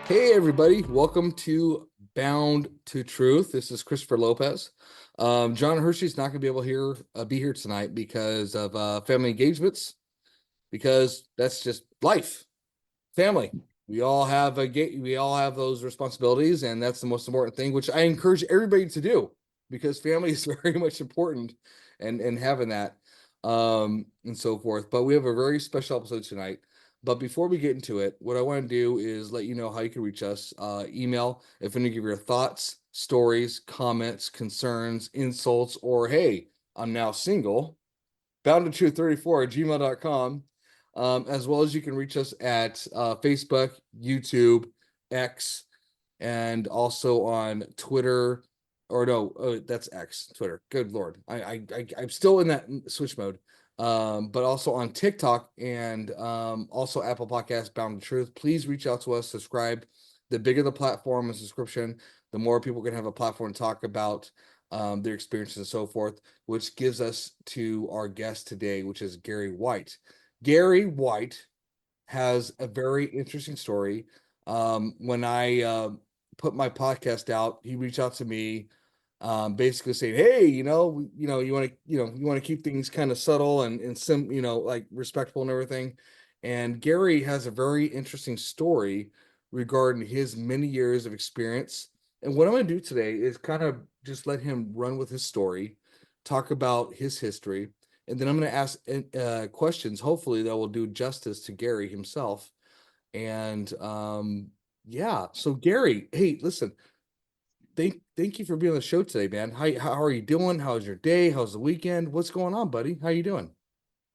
Hey everybody, welcome to Bound to Truth. This is Christopher Lopez. John Hershey's not going to be able to be here tonight because of family engagements, because that's just life, family. We all have those responsibilities, and that's the most important thing, which I encourage everybody to do because family is very much important, and having that and so forth. But we have a very special episode tonight. But before we get into it, what I want to do is let you know how you can reach us. Email if any of your thoughts, stories, comments, concerns, insults, or hey, I'm now single, boundtotruth34@gmail.com. As well as you can reach us at Facebook, YouTube, X, and also on Twitter. Or no, that's X, Twitter. Good Lord. I'm still in that switch mode. But also on TikTok and also Apple Podcasts, Bound to Truth. Please reach out to us, subscribe. The bigger the platform and subscription, the more people can have a platform to talk about their experiences and so forth, which gives us to our guest today, which is Gary White. Gary White has a very interesting story. When I put my podcast out, he reached out to me, basically saying, "Hey, you want to keep things kind of subtle and like respectful and everything." And Gary has a very interesting story regarding his many years of experience. And what I'm going to do today is kind of just let him run with his story, talk about his history, and then I'm going to ask questions, hopefully that will do justice to Gary himself. And yeah, so Gary, hey, listen, thank you for being on the show today, man. How are you doing? How's your day? How's the weekend? What's going on, buddy? How you doing?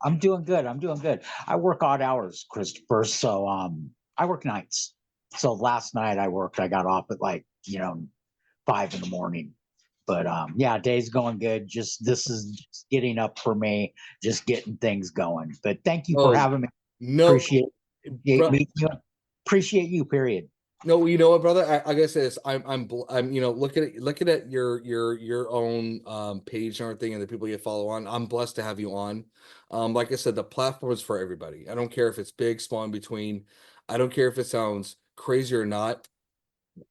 I'm doing good. I'm doing good. I work odd hours, Christopher. So I work nights. So last night I got off at 5 in the morning. But yeah, day's going good. Just this is just getting up for me, just getting things going. But thank you for Oh, having me. no, Appreciate bro. me. Appreciate you, period. No, you know what, brother? I gotta say this. I'm looking at your own page and everything, and the people you follow on. I'm blessed to have you on. Like I said, the platform is for everybody. I don't care if it's big, small, in between. I don't care if it sounds crazy or not.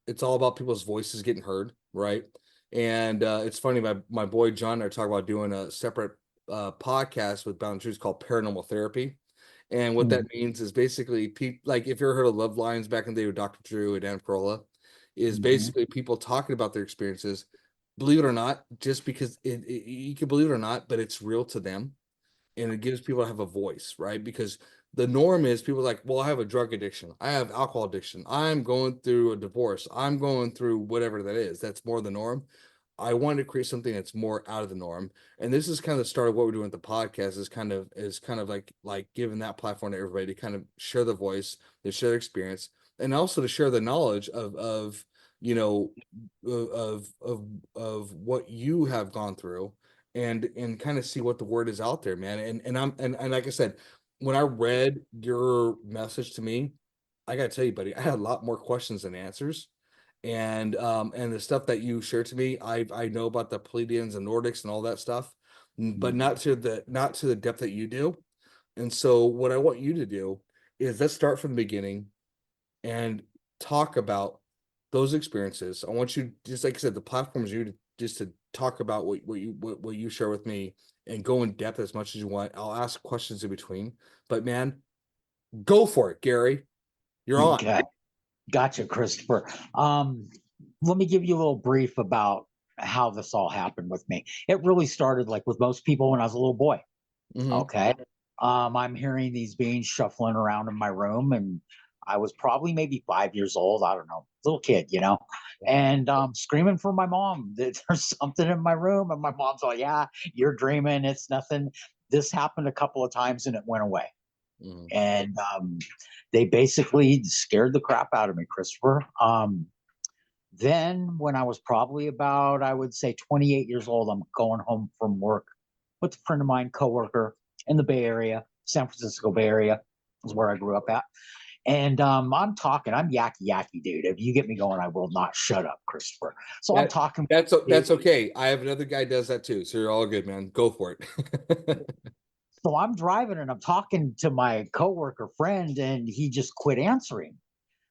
It's all about people's voices getting heard, right? And it's funny, my boy John and I are talking about doing a separate podcast with Bound Truth called Paranormal Therapy. And what that Mhm. means is basically people, like if you ever heard of Love Lines back in the day with Dr. Drew and Dan Carolla, is Mhm. basically people talking about their experiences. Believe it or not, just because you can believe it or not, but it's real to them, and it gives people to have a voice, right? Because the norm is people are like, well, I have a drug addiction, I have alcohol addiction, I'm going through a divorce, I'm going through whatever that is. That's more the norm. I wanted to create something that's more out of the norm. And this is kind of the start of what we're doing with the podcast is kind of like giving that platform to everybody to kind of share the voice, to share their experience, and also to share the knowledge of you know of what you have gone through, and kind of see what the word is out there, man. And like I said, when I read your message to me, I gotta tell you, buddy, I had a lot more questions than answers. And the stuff that you shared to me, I know about the Pleiadians and Nordics and all that stuff, but not to the depth that you do. And so what I want you to do is let's start from the beginning and talk about those experiences. I want you, just like I said, the platform is you to just to talk about what you share with me and go in depth as much as you want. I'll ask questions in between, but man, go for it, Gary. You're on. Okay. Gotcha, Christopher. Let me give you a little brief about how this all happened with me. It really started like with most people when I was a little boy. Hmm. Okay. I'm hearing these beings shuffling around in my room, and I was probably maybe 5 years old. I don't know, little kid, and screaming for my mom that there's something in my room. And my mom's like, "Yeah, you're dreaming. It's nothing." This happened a couple of times and it went away. Hmm. And they basically scared the crap out of me, Christopher. Then, when I was probably about, I would say, 28 years old, I'm going home from work with a friend of mine, coworker in the Bay Area, San Francisco Bay Area is where I grew up at. And I'm talking, I'm yakky yakky, dude. If you get me going, I will not shut up, Christopher. So I'm That talking. that's okay. I have another guy does that too. So you're all good, man. Go for it. So I'm driving and I'm talking to my coworker friend, and he just quit answering.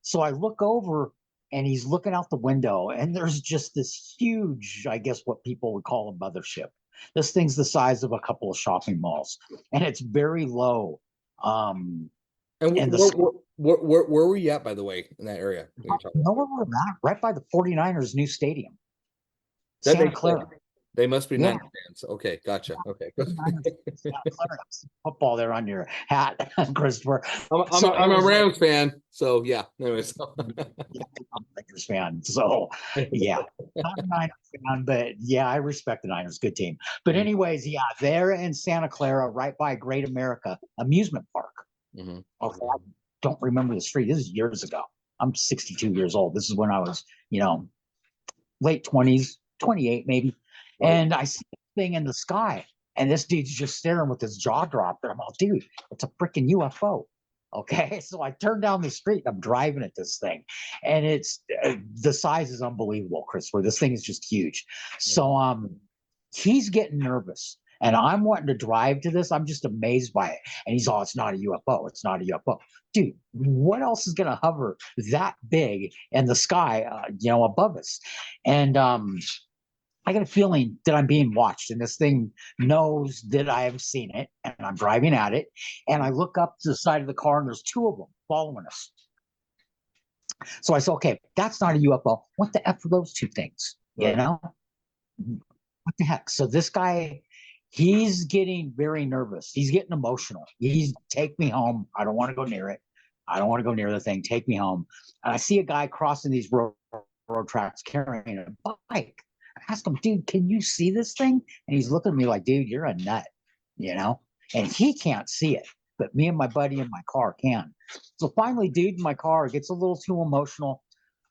So I look over and he's looking out the window, and there's just this huge, I guess what people would call a mothership. This thing's the size of a couple of shopping malls, and it's very low. And And the where were you at, by the way, in that area when you're talking know about? where we're at? Right by the 49ers new stadium, That Santa makes sense. Clara. They must be Yeah. Niners fans. Okay, gotcha. Okay. 49ers, Santa Clara. Football there on your hat, Christopher. So it I'm a was like, Rams fan, so yeah. Anyways. yeah, I'm a Lakers fan. So yeah, not a Niners fan, but yeah, I respect the Niners. Good team. But Mhm, anyways, yeah, there in Santa Clara, right by Great America Amusement Park. mhm. Okay, I don't remember the street. This is years ago. I'm 62 years old. This is when I was, late 20s, 28 maybe. Right. And I see this thing in the sky, and this dude's just staring with his jaw dropped. And I'm all, dude, it's a freaking UFO. Okay, so I turn down the street. I'm driving at this thing, and it's the size is unbelievable, Christopher. This thing is just huge. Mhm. So he's getting nervous, and I'm wanting to drive to this. I'm just amazed by it. And he's all, it's not a UFO. It's not a UFO, dude. What else is going to hover that big in the sky, above us? And I got a feeling that I'm being watched, and this thing knows that I have seen it, and I'm driving at it. And I look up to the side of the car, and there's two of them following us. So I said, okay, that's not a UFO. What the F are those two things? You Right. know, what the heck? So this guy, he's getting very nervous. He's getting emotional. He's take me home. I don't want to go near it. I don't want to go near the thing. Take me home. And I see a guy crossing these road tracks carrying a bike. I ask him, dude, can you see this thing? And he's looking at me like, dude, you're a nut, you know? And he can't see it, but me and my buddy in my car can. So finally, dude in my car gets a little too emotional.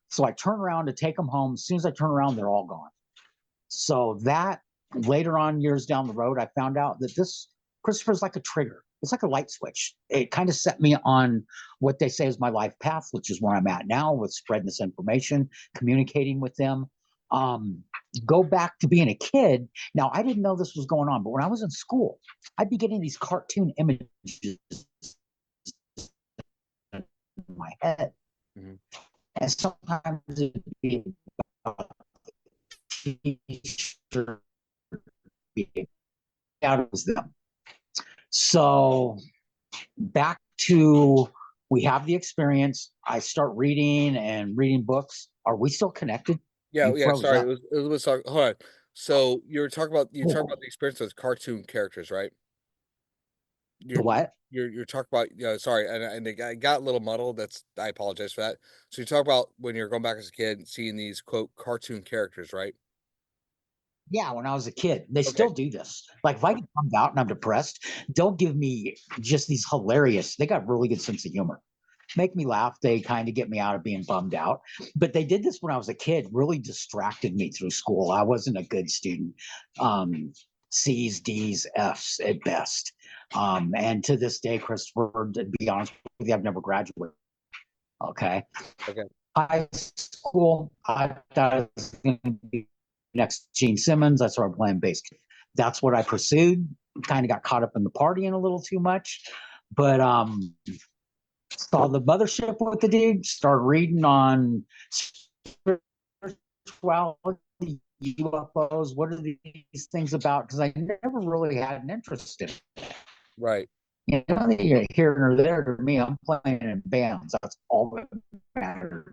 So I turn around to take him home. As soon as I turn around, they're all gone. So that later on, years down the road, I found out that this Christopher's like a trigger. It's like a light switch. It kind of set me on what they say is my life path, which is where I'm at now with spreading this information, communicating with them. Um, go back to being a kid. Now, I didn't know this was going on, but when I was in school, I'd be getting these cartoon images in my head. Mhm. And sometimes it'd be a t-shirt, out it was them. So back to we have the experience. I start reading and reading books. Are we still connected? Yeah, You yeah. froze Sorry, up. it was hold on. So you talk about Cool. the experience with cartoon characters, right? The You're what? you're talking about sorry, and I got a little muddled. That's I apologize for that. So you talk about when you're going back as a kid and seeing these quote cartoon characters, right? Yeah, when I was a kid, they Okay. still do this. Like if I get bummed out and I'm depressed, they'll give me just these hilarious. They got really good sense of humor, make me laugh. They kind of get me out of being bummed out. But they did this when I was a kid, really distracted me through school. I wasn't a good student. Um, C's, D's, F's at best. And to this day, Christopher, to be honest with you, I've never graduated. Okay. Okay. High school, I thought I was going to be next Gene Simmons. I started playing bass. That's what I pursued. Kind of got caught up in the partying a little too much. But saw the mothership with the dude, started reading on spirituality, UFOs. What are these things about? Because I never really had an interest in it. Right. You're here or there to me. I'm playing in bands. That's all that matters.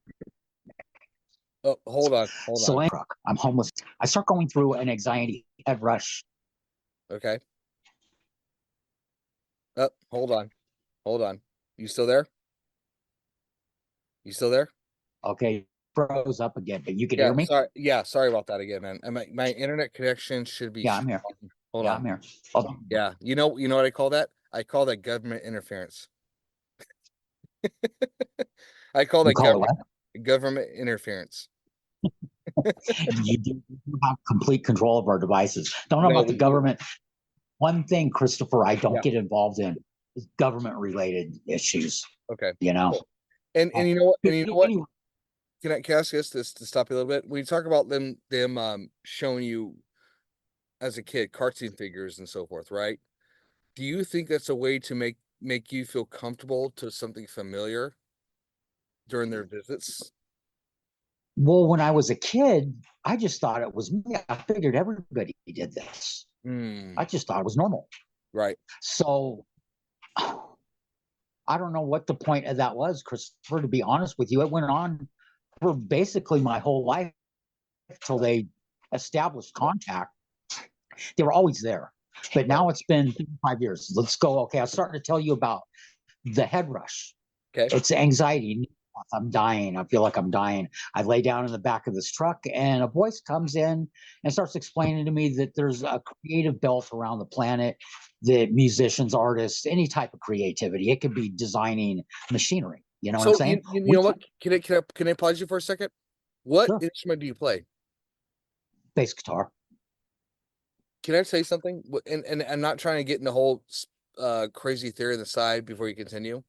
Oh, hold on, hold So on. I'm homeless. I start going through an anxiety head rush. Okay. Hold on, hold on. You still there? You still there? Okay, froze up again, but you could Yeah, hear me. sorry. Yeah, sorry about that again, man. And my internet connection should be Yeah, I'm here. strong. Hold Yeah, on. I'm here. Hold on. Yeah, you know what I call that? I call that government interference. I call You that call it government interference. you do have complete control of our devices. Don't know No, about the government. One thing, Christopher, I don't yeah, get involved in is government related issues, okay, you know. cool. And But you know what? anyway, Can I ask this to stop you a little bit? When you talk about them showing you as a kid cartoon figures and so forth, right? Do you think that's a way to make you feel comfortable to something familiar? during their visits? Well, when I was a kid, I just thought it was me. I figured everybody did this. I just thought it was normal. Right. So I don't know what the point of that was, Christopher. To be honest with you, it went on for basically my whole life till they established contact. They were always there. But now it's been 5 years. Let's go. Okay, I was starting to tell you about the head rush. Okay. It's anxiety. I'm dying. I feel like I'm dying. I lay down in the back of this truck, and a voice comes in and starts explaining to me that there's a creative belt around the planet, that musicians, artists, any type of creativity, it could be designing machinery. You know what I'm So saying? you know what? Can I pause you for a second? What Sure. instrument do you play? Bass guitar. Can I say something? And I'm not trying to get in the whole crazy theory on the side before you continue.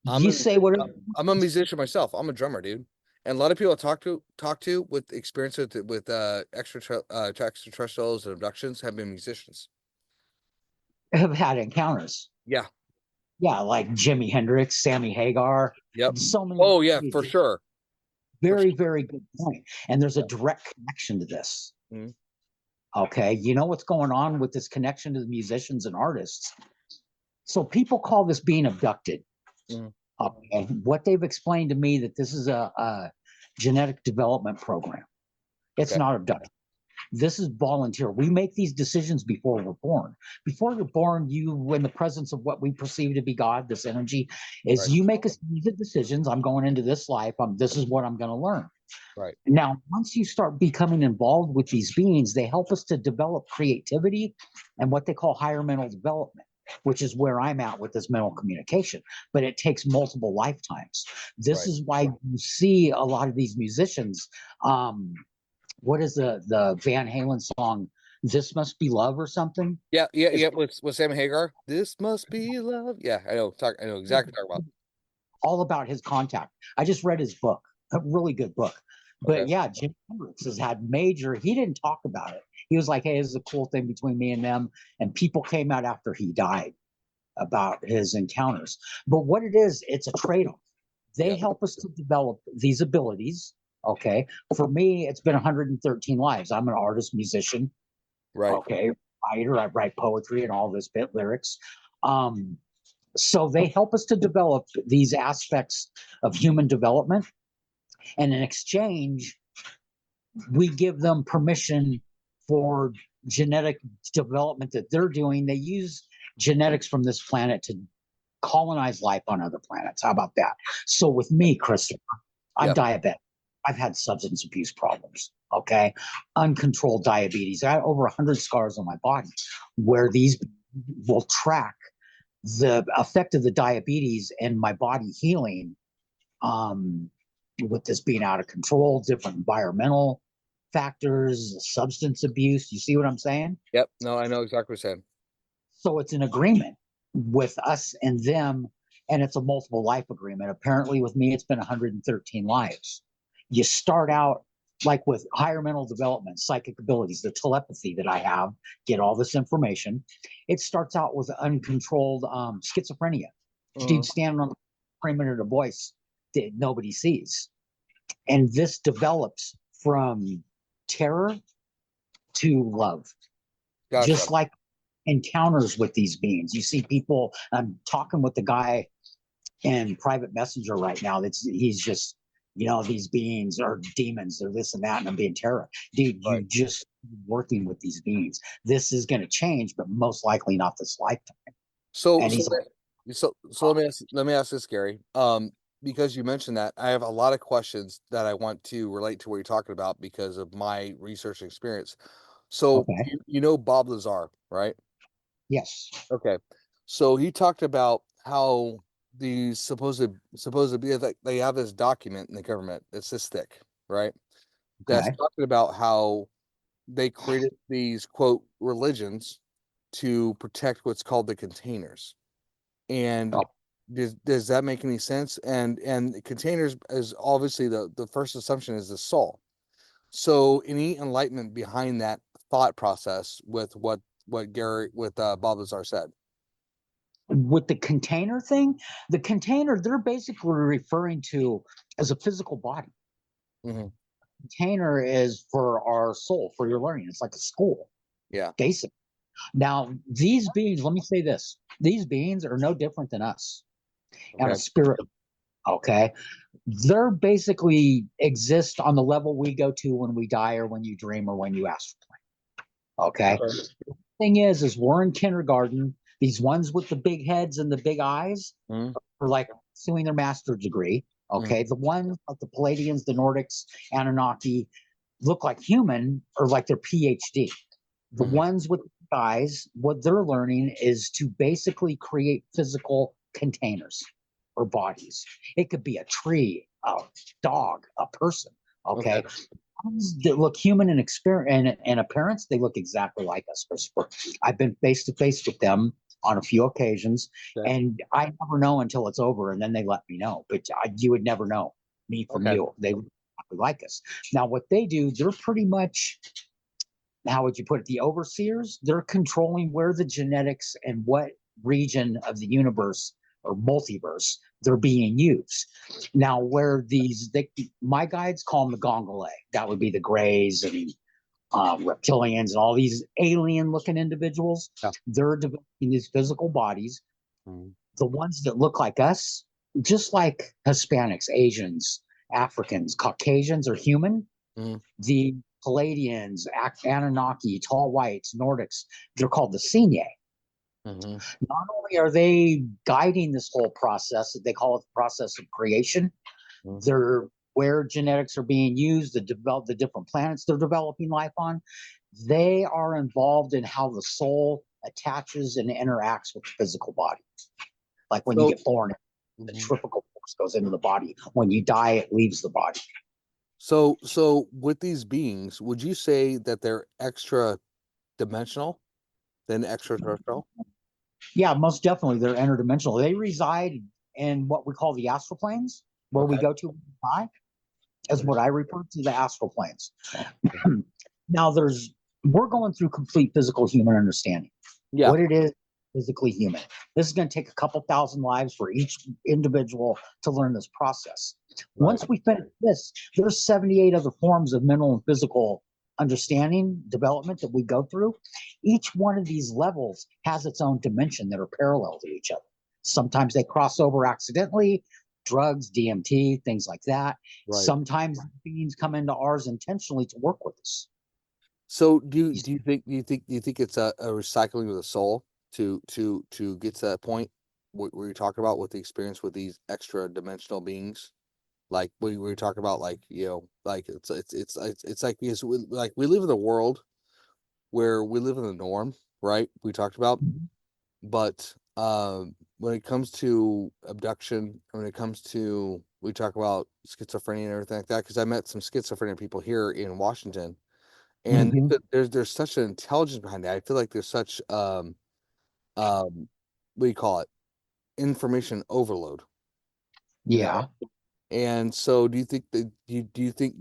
I'm You a say what? I'm a musician myself. I'm a drummer, dude. And a lot of people I talk to with experience with extraterrestrials and abductions have been musicians. Have had encounters. Yeah. Yeah, like Jimi Hendrix, Sammy Hagar, Yep. so many. Oh yeah, for sure. For Very, sure. very good point. And there's a Yeah. direct connection to this. Mhm. Okay. You know what's going on with this connection to the musicians and artists? So people call this being abducted. Mhm. Okay. What they've explained to me that this is a genetic development program. It's Okay. not abduction. This is volunteer. We make these decisions before we're born. Before you're born, you, in the presence of what we perceive to be God, this energy, is Right. you make a series of decisions. I'm going into this life. This is what I'm going to learn. Right. Now, once you start becoming involved with these beings, they help us to develop creativity and what they call higher mental development, which is where I'm at with this mental communication. But it takes multiple lifetimes. This Right. is why you see a lot of these musicians. What is the Van Halen song? This must be love or something. It's Yeah. With Sam Hagar. This must be love. Yeah, I know. I know exactly what you're talking all about his contact. I just read his book, a really good book. about. But Okay. yeah, Jim Hendrix has had major. He didn't talk about it. He was like, "Hey, this is a cool thing between me and them." And people came out after he died about his encounters. But what it is, it's a trade-off. They Yeah. help us to develop these abilities. Okay, for me, it's been 113 lives. I'm an artist, musician. Right. Okay, writer. I write poetry and all this bit lyrics. Um, so they help us to develop these aspects of human development. And in exchange, we give them permission for genetic development that they're doing. They use genetics from this planet to colonize life on other planets. How about that? So with me, Christopher, I'm Yeah. diabetic. I've had substance abuse problems. Okay. Uncontrolled diabetes. I have over 100 scars on my body where these will track the effect of the diabetes and my body healing, um, with this being out of control, different environmental factors, substance abuse. You see what I'm saying? Yep. No, I know exactly what you're saying. So it's an agreement with us and them, and it's a multiple life agreement. Apparently, with me, it's been 113 lives. You start out like with higher mental development, psychic abilities, the telepathy that I have, get all this information. It starts out with uncontrolled schizophrenia. Dude Mhm. standing on the perimeter of a voice that nobody sees. And this develops from terror to love, Gotcha. just like encounters with these beings. You see people, I'm talking with the guy in private messenger right now. He's just, these beings are demons, they're this and that, and I'm being terror. Dude, Right. you just working with these beings. This is going to change, but most likely not this lifetime. So And so he's like, so let me ask this, Gary. Because you mentioned that, I have a lot of questions that I want to relate to what you're talking about because of my research and experience. So okay, you know Bob Lazar, right? yes, Okay. So he talked about how these supposed be like they have this document in the government that's this thick, right? That's okay. talking about how they created these quote religions to protect what's called the containers. And Oh, does that make any sense? And containers is obviously the first assumption is the soul. So any enlightenment behind that thought process with what Gary with Bob Lazar said. with the container thing, the container they're basically referring to as a physical body. Hmm. Container is for our soul, for your learning. It's like a school, Yeah. basic. Now, these beings, let me say this: these beings are no different than us and a Okay. spirit. Okay, they're basically exist on the level we go to when we die, or when you dream, or when you astral plane. Okay. Okay. Thing is we're in kindergarten. These ones with the big heads and the big eyes Mm-hmm. are like pursuing their master's degree. Okay, the ones like the Palladians, the Nordics, Anunnaki look like human or like their PhD. The Mm-hmm. ones with guys, what they're learning is to basically create physical containers or bodies. It could be a tree, a dog, a person. Okay. Okay, ones that look human in experience and appearance, they look exactly like us, Christopher. I've been face to face with them on a few occasions, Okay. and I never know until it's over, and then they let me know. But you would never know me from Okay. you. They would like us. Now, what they do, they're pretty much, how would you put it? The overseers, they're controlling where the genetics and what region of the universe or multiverse they're being used. Now, where my guides call them the Gongole, that would be the Greys and reptilians and all these alien looking individuals. Yeah. They're developing these physical bodies. Mm-hmm. The ones that look like us, just like Hispanics, Asians, Africans, Caucasians are human. Mm-hmm. The Palladians, Anunnaki, tall whites, Nordics, they're called the Sinye. Mm-hmm. Not only are they guiding this whole process, they call it the process of creation, they're where genetics are being used to develop the different planets they're developing life on. They are involved in how the soul attaches and interacts with the physical body. Like when you So, get born, the mhm. centrifugal force goes into the body. When you die, it leaves the body. So with these beings, would you say that they're extra dimensional than extraterrestrial? Yeah, most definitely. They're interdimensional. They reside in what we call the astral planes, where we Okay. go to when we die, is what I refer to the astral planes. Now, we're going through complete physical human understanding. Yeah. What it is physically human. This is going to take a couple thousand lives for each individual to learn this process. Right. Once we finish this, there's 78 other forms of mental and physical understanding development that we go through. Each one of these levels has its own dimension that are parallel to each other. Sometimes they cross over accidentally, drugs, DMT, things like that. Right. Sometimes beings come into ours intentionally to work with us. So do you think it's a recycling of the soul to get to that point where you're talking about with the experience with these extra dimensional beings? Like we were talking about, like, like it's like, because we live in a world where we live in the norm, right? We talked about, but when it comes to abduction, when it comes to, we talk about schizophrenia and everything like that, because I met some schizophrenia people here in Washington, and Mm-hmm. there's such an intelligence behind it. I feel like there's such what do you call it? Information overload, you know. Yeah. And so, do you think that do you think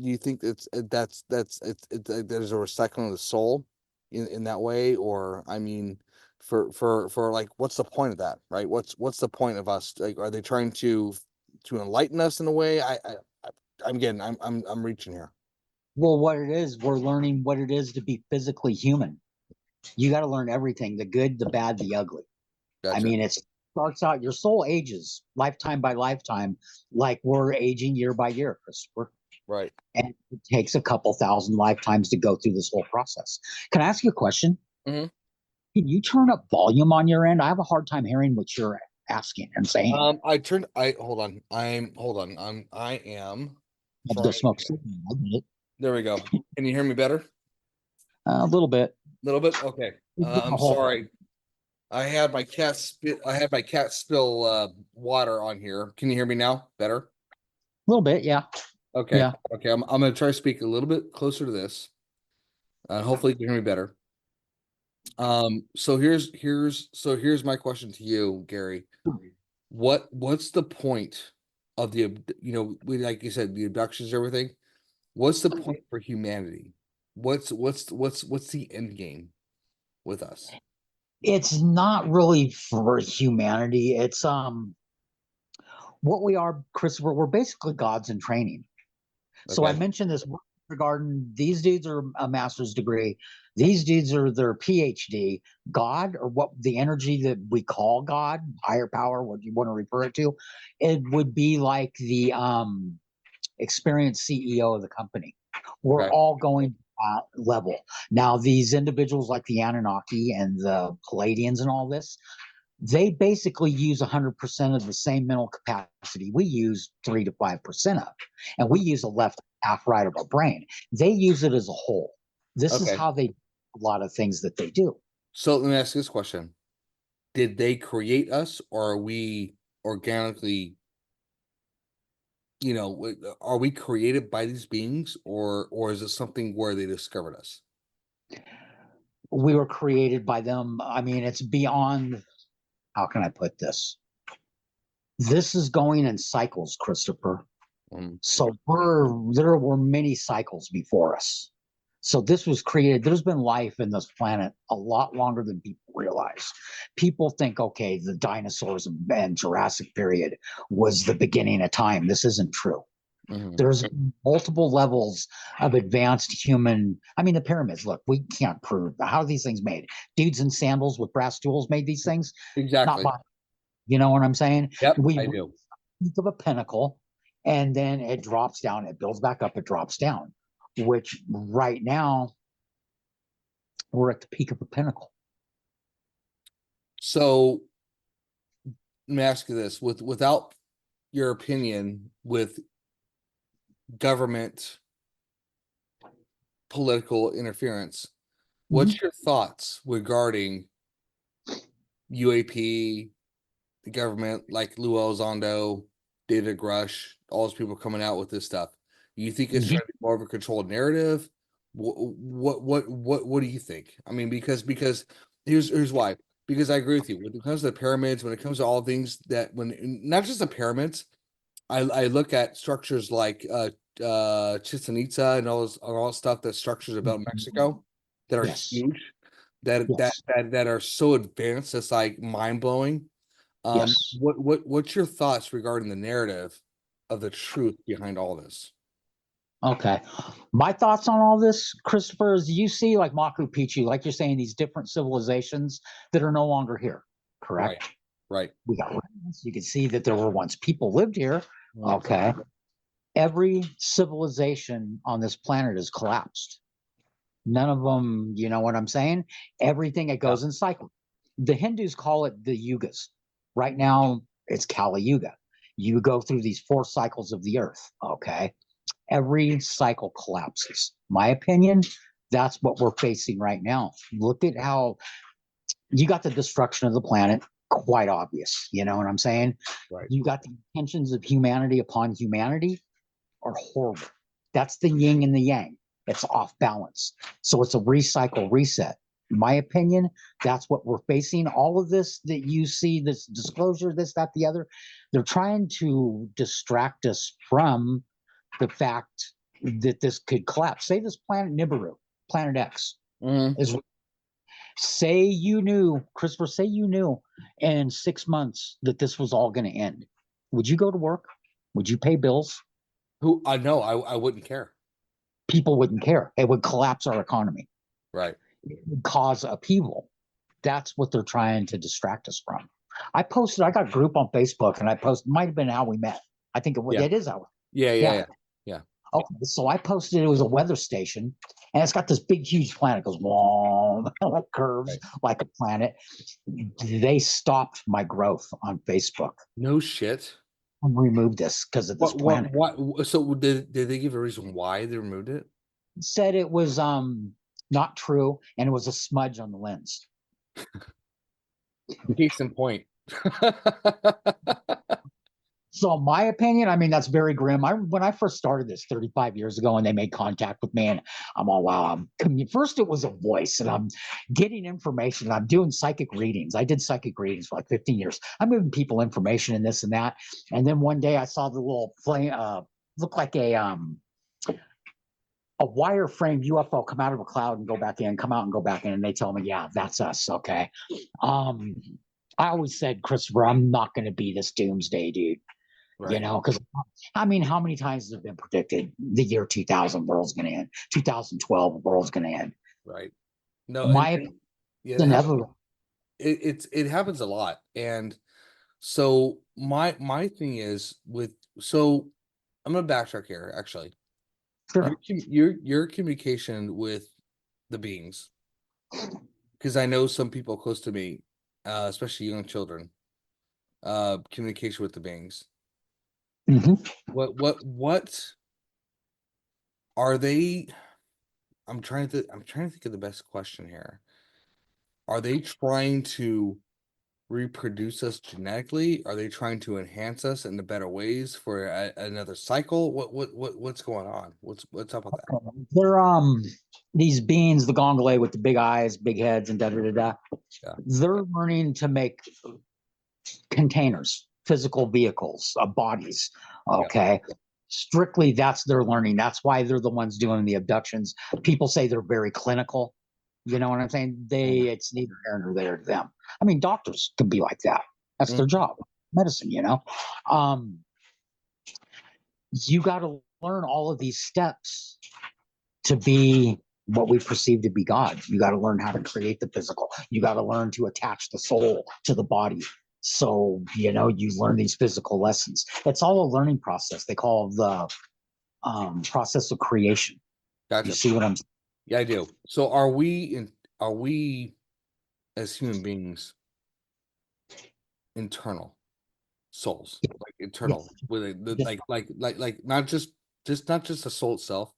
it's there's a recycling of the soul in that way? Or, I mean, for like, what's the point of that, right? What's the point of us? Like, are they trying to enlighten us in a way? I'm reaching here. Well, what it is, we're learning what it is to be physically human. You got to learn everything, the good, the bad, the ugly. I Gotcha. mean, it starts out, your soul ages lifetime by lifetime, like we're aging year by year, Christopher. Right. And it takes a couple thousand lifetimes to go through this whole process. Can I ask you a question? Hmm. Can you turn up volume on your end? I have a hard time hearing what you're asking and saying. I hold on. Hold on. I am I have to go trying. smoke cigarette. I get it. There we go. Can you hear me better? A little bit. A little bit? Okay. I'm sorry. I had my cat spill water on here. Can you hear me now? Better? A little bit, yeah. Okay. Yeah. Okay. I'm gonna try to speak a little bit closer to this. Hopefully you can hear me better. So here's my question to you, Gary. What's the point of we, like you said, the abductions, everything? What's the point for humanity? What's the end game with us? It's not really for humanity. It's what we are, Christopher. We're basically gods in training. So I Okay. mentioned this regarding these dudes are a master's degree, these dudes are their PhD. God, or what the energy that we call God, higher power, what you want to refer it to, it would be like the experienced CEO of the company. We're Okay. all going to that level. Now, these individuals like the Anunnaki and the Palladians and all this, they basically use 100% of the same mental capacity we use 3 to 5% of. And we use the left half right of our brain. They use it as a whole. This is Okay. how they do a lot of things that they do. So let me ask this question. Did they create us, or are we organically, are we created by these beings, or is it something where they discovered us? We were created by them. I mean, it's beyond, how can I put this? This is going in cycles, Christopher. Um, So there were many cycles before us. So this was created. There's been life in this planet a lot longer than people realize. People think, okay, the dinosaurs and Jurassic period was the beginning of time. This isn't true. mhm. There's multiple levels of advanced human. I mean, the pyramids. Look, we can't prove how are these things made. Dudes in sandals with brass tools made these things. Not Exactly. by, you know what I'm saying? Yep, We I do. peak of a pinnacle, and then it drops down, it builds back up, it drops down, which right now we're at the peak of a pinnacle. So let me ask you this: without your opinion, with government political interference, Mhm. what's your thoughts regarding UAP, the government, like Lou Elizondo, David Grush, all those people coming out with this stuff? You think it's Mhm. trying to be more of a controlled narrative? What do you think? I mean, because here's why. Because I agree with you. When it comes to the pyramids, when it comes to all things that when not just the pyramids, I look at structures like Chichen Itza and all stuff that structures about Mexico that are Yes, huge, yes, that are so advanced, it's like mind blowing. yes. What's your thoughts regarding the narrative of the truth behind all this? Okay. My thoughts on all this, Christopher, is you see like Machu Picchu, like you're saying, these different civilizations that are no longer here, Right, correct? right. We got ruins. You can see that there were once people lived here. Mhm. Okay. Every civilization on this planet has collapsed. None of them, you know what I'm saying? Everything that Yeah. goes in cycle. The Hindus call it the yugas. Right now, it's Kali Yuga. You go through these 4 cycles of the earth. Okay. Every cycle collapses. My opinion, that's what we're facing right now. Look at how you got the destruction of the planet, quite obvious. You know what I'm saying? Right. You got the intentions of humanity upon humanity are horrible. That's the yin and the yang. It's off balance. So it's a recycle reset. In my opinion, that's what we're facing. All of this that you see, this disclosure, this, that, the other, they're trying to distract us from the fact that this could collapse. Say this planet Nibiru, Planet X, Mhm. is say you knew, Christopher, say you knew in 6 months that this was all going to end. Would you go to work? Would you pay bills? Who I know I wouldn't care. People wouldn't care. It would collapse our economy, Right. it would cause upheaval. That's what they're trying to distract us from. I got a group on Facebook and I posted, might have been how we met. I think Yeah. it is how. Yeah. Yeah. Yeah. Yeah. Yeah. Okay. So I posted it was a weather station and it's got this big, huge planet, goes long, like curves Right. like a planet. They stopped my growth on Facebook No shit. and removed this because of this planet. So did they give a reason why they removed it? Said it was not true and it was a smudge on the lens. Case in point. So my opinion, I mean, that's very grim. When I first started this 35 years ago and they made contact with me and I'm all, wow. First it was a voice and I'm getting information. I'm doing psychic readings. I did psychic readings for like 15 years. I'm giving people information and this and that. And then one day I saw the little plane, look like a, a wireframe UFO come out of a cloud and go back in, come out and go back in, and they tell me, yeah, that's us. Okay. Um, I always said, Christopher, I'm not going to be this doomsday dude, Right. because I mean, how many times has it been predicted the year 2000 world's going to end, 2012 world's going to end? Right. No, and My opinion, yeah, it's inevitable. it happens a lot. And so my thing is with so I'm gonna backtrack here actually. Sure. Your communication with the beings, because I know some people close to me, especially young children, communication with the beings. Hmm. What are they? I'm trying to think of the best question here. Are they trying to reproduce us genetically? Are they trying to enhance us in the better ways for another cycle? What's going on? What's up with that? They're these beings, the Gongolay with the big eyes, big heads, and da da da da. Yeah, They're learning to make containers, physical vehicles, bodies. yeah. Okay. Strictly, that's their learning. That's why they're the ones doing the abductions. People say they're very clinical. You know what I'm saying? Mhm. It's neither here nor there to them. I mean, doctors can be like that. That's Mm, their job, medicine. Um, you got to learn all of these steps to be what we perceive to be God. You got to learn how to create the physical. You got to learn to attach the soul to the body. So, you learn these physical lessons. It's all a learning process. They call the process of creation. You gotcha. see what I'm saying? Yeah, I do. So are we as human beings internal souls, like Yes. internal with Yes. like not just the soul itself,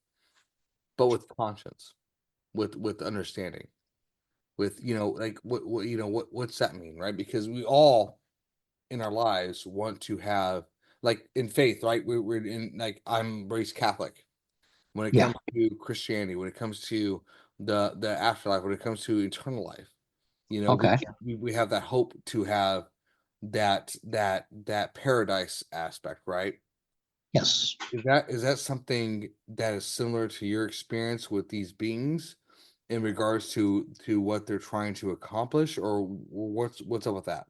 but with conscience, with understanding, with like what what's that mean, right? Because we all in our lives want to have, like in faith, right? We're in, like, I'm raised Catholic. When it Yeah. comes to Christianity, when it comes to the afterlife, when it comes to eternal life, Okay. we have that hope to have that paradise aspect, right? Yes. Is that something that is similar to your experience with these beings in regards to what they're trying to accomplish, or what's up with that?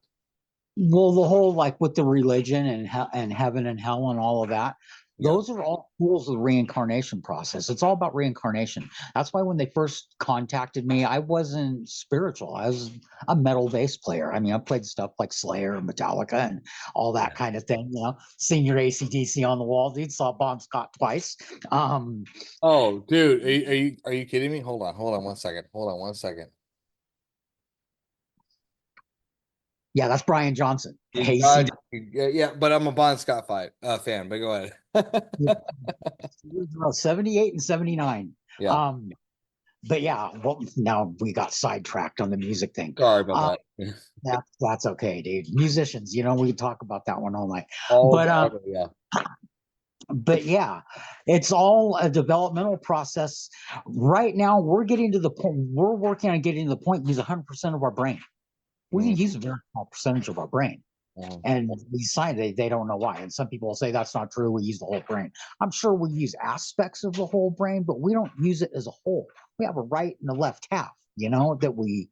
Well, the whole like with the religion and heaven and hell and all of that, Yeah. those are all tools of the reincarnation process. It's all about reincarnation. That's why when they first contacted me, I wasn't spiritual. I was a metal bass player. I mean, I played stuff like Slayer and Metallica and all that kind of thing. Senior ACDC on the wall. Dude, saw Bon Scott twice. Um, Oh, dude, are you kidding me? Hold on 1 second. Hold on 1 second. yeah, that's Brian Johnson. You AC. got yeah, but I'm a Bon Scott fan. But go ahead. 78 and 79. Yeah, Um, but yeah, well, now we got sidetracked on the music thing. sorry about Um, that. that's okay, dude. Musicians, we can talk about that one all night. All But the um, other, yeah, but yeah, it's all a developmental process. Right now, we're getting to the point. We're working on getting to the point to use 100% of our brain. We mm, can use a very small percentage of our brain. mm, And we decide they don't know why. And some people will say that's not true. We use the whole brain. I'm sure we use aspects of the whole brain, but we don't use it as a whole. We have a right and a left half, that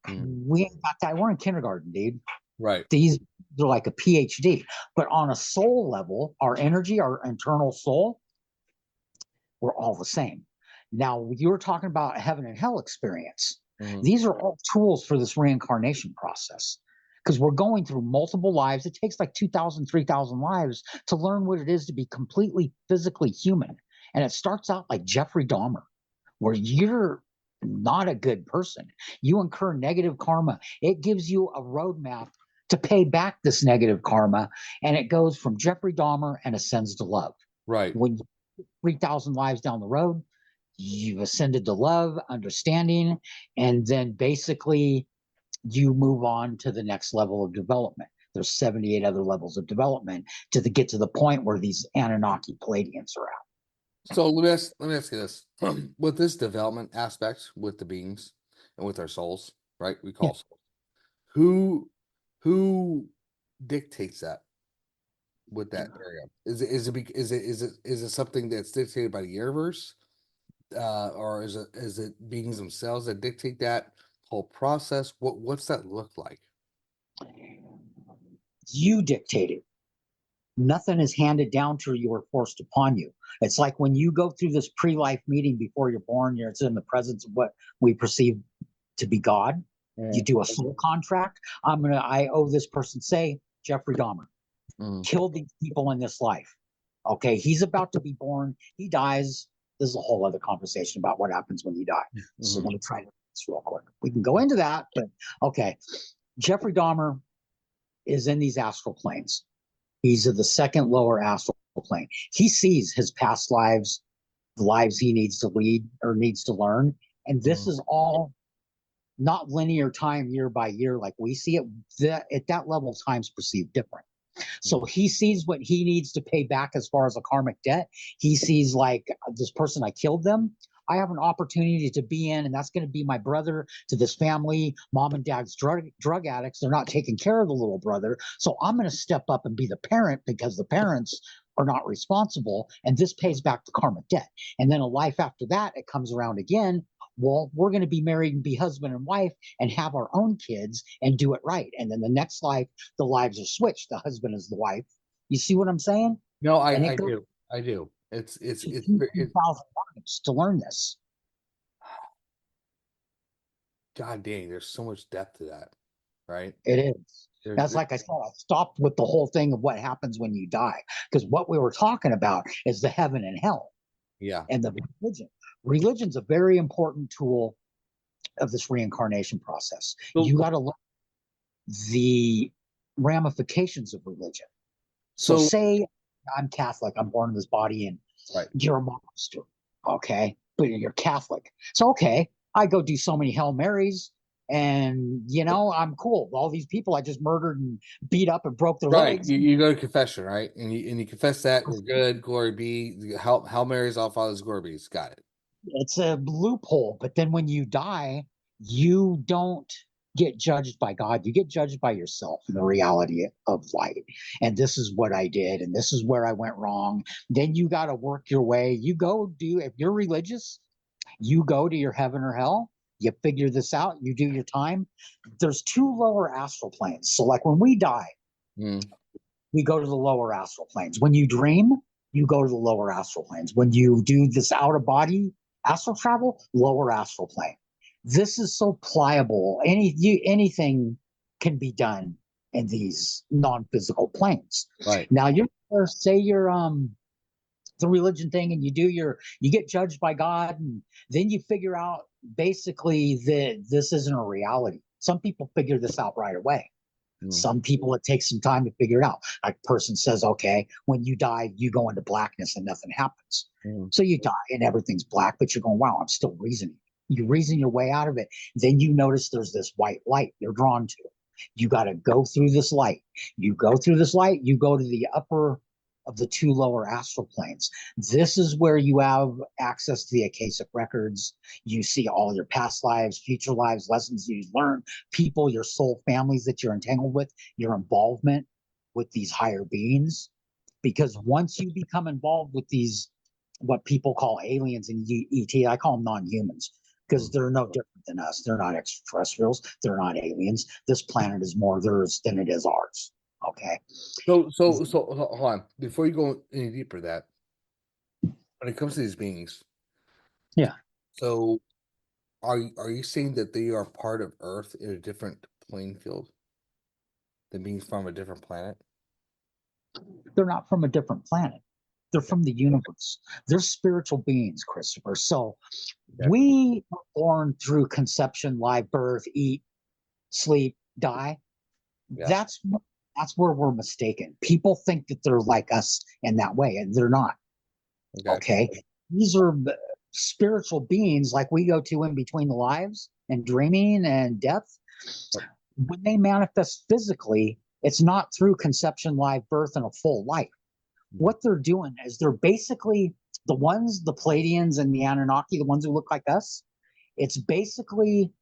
mm. we ain't got that. We're in kindergarten, dude. Right, These are like a PhD. But on a soul level, our energy, our internal soul, we're all the same. Now, you were talking about heaven and hell experience. mhm, These are all tools for this reincarnation process because we're going through multiple lives. It takes like 2,000, 3,000 lives to learn what it is to be completely physically human. And it starts out like Jeffrey Dahmer, where you're not a good person. You incur negative karma. It gives you a roadmap to pay back this negative karma. And it goes from Jeffrey Dahmer and ascends to love. right. When 3,000 lives down the road, you've ascended to love, understanding, and then basically you move on to the next level of development. There's 78 other levels of development get to the point where these Anunnaki Palladians are at. So let me ask you this: with this development aspect, with the beings and with our souls, right? We Yeah. call souls. Who dictates that with that area? Is it something that's dictated by the universe? or is it beings themselves that dictate that whole process? What's that look like? You dictate it. Nothing is handed down to you or forced upon you. It's like when you go through this pre-life meeting before you're born, it's in the presence of what we perceive to be God. You do a soul contract. I owe this person, say Jeffrey Dahmer, killed these people in this life. Okay, he's about to be born. He dies. This is a whole other conversation about what happens when you die. So let me try to do this real quick. We can go into that, but okay. Jeffrey Dahmer is in these astral planes. He's of the second lower astral plane. He sees his past lives, the lives he needs to lead or needs to learn. And this is all not linear time year by year like we see it. At that level, time's perceived different. So he sees what he needs to pay back as far as a karmic debt. He sees like this person, I killed them. I have an opportunity to be in, and that's going to be my brother to this family. Mom and dad's drug addicts. They're not taking care of the little brother. So I'm going to step up and be the parent because the parents are not responsible. And this pays back the karmic debt. And then a life after that, it comes around again. Well, we're going to be married and be husband and wife and have our own kids and do it right. And then the next life, the lives are switched. The husband is the wife. You see what I'm saying? No, And I do. I do. It's 2,000 lives to learn this. God dang, there's so much depth to that, right? It is. That's There's like I said, I stopped with the whole thing of what happens when you die. Because what we were talking about is the heaven and hell yeah. and the religion. Religion's a very important tool of this reincarnation process. So, You got to learn the ramifications of religion. So say I'm Catholic, I'm born in this body, and right. you're a monster, okay? But you're Catholic. So, okay, I go do so many Hail Marys, and, I'm cool. All these people I just murdered and beat up and broke their Right. legs. You go to confession, right? And you confess that we're good, glory be. Hail Mary's, all fathers, glory be. Got it. It's a loophole. But then when you die, you don't get judged by God. You get judged by yourself and the reality of light. And this is what I did, and this is where I went wrong. Then you got to work your way. You go do, if you're religious, you go to your heaven or hell. You figure this out. You do your time. There's two lower astral planes. So, like when we die, we go to the lower astral planes. When you dream, you go to the lower astral planes. When you do this out of body astral travel, lower astral plane. This is so pliable. Anything can be done in these non-physical planes. Right. Now, say you're the religion thing, and you get judged by God, and then you figure out basically that this isn't a reality. Some people figure this out right away. Some people, it takes some time to figure it out. A person says, okay, when you die, you go into blackness and nothing happens. So you die and everything's black, but you're going, wow, I'm still reasoning. You reason your way out of it. Then you notice there's this white light you're drawn to. You got to go through this light. You go through this light, you go to the upper of the two lower astral planes. This is where you have access to the Akashic records. You see all your past lives, future lives, lessons you learn, people, your soul families that you're entangled with, your involvement with these higher beings. Because once you become involved with these, what people call aliens and ET, I call them non-humans because they're no different than us. They're not extraterrestrials. They're not aliens. This planet is more theirs than it is ours. Okay. So hold on. Before you go any deeper, that when it comes to these beings, Yeah. so are you saying that they are part of Earth in a different playing field than beings from a different planet? They're not from a different planet. They're from the universe. They're spiritual beings, Christopher. So we were born through conception, live birth, eat, sleep, die. Yeah. That's where we're mistaken. People think that they're like us in that way, and they're not. Okay. These are spiritual beings like we go to in between the lives and dreaming and death. When they manifest physically, it's not through conception, live birth, and a full life. What they're doing is they're basically the Pleiadians and the Anunnaki, the ones who look like us. It's basically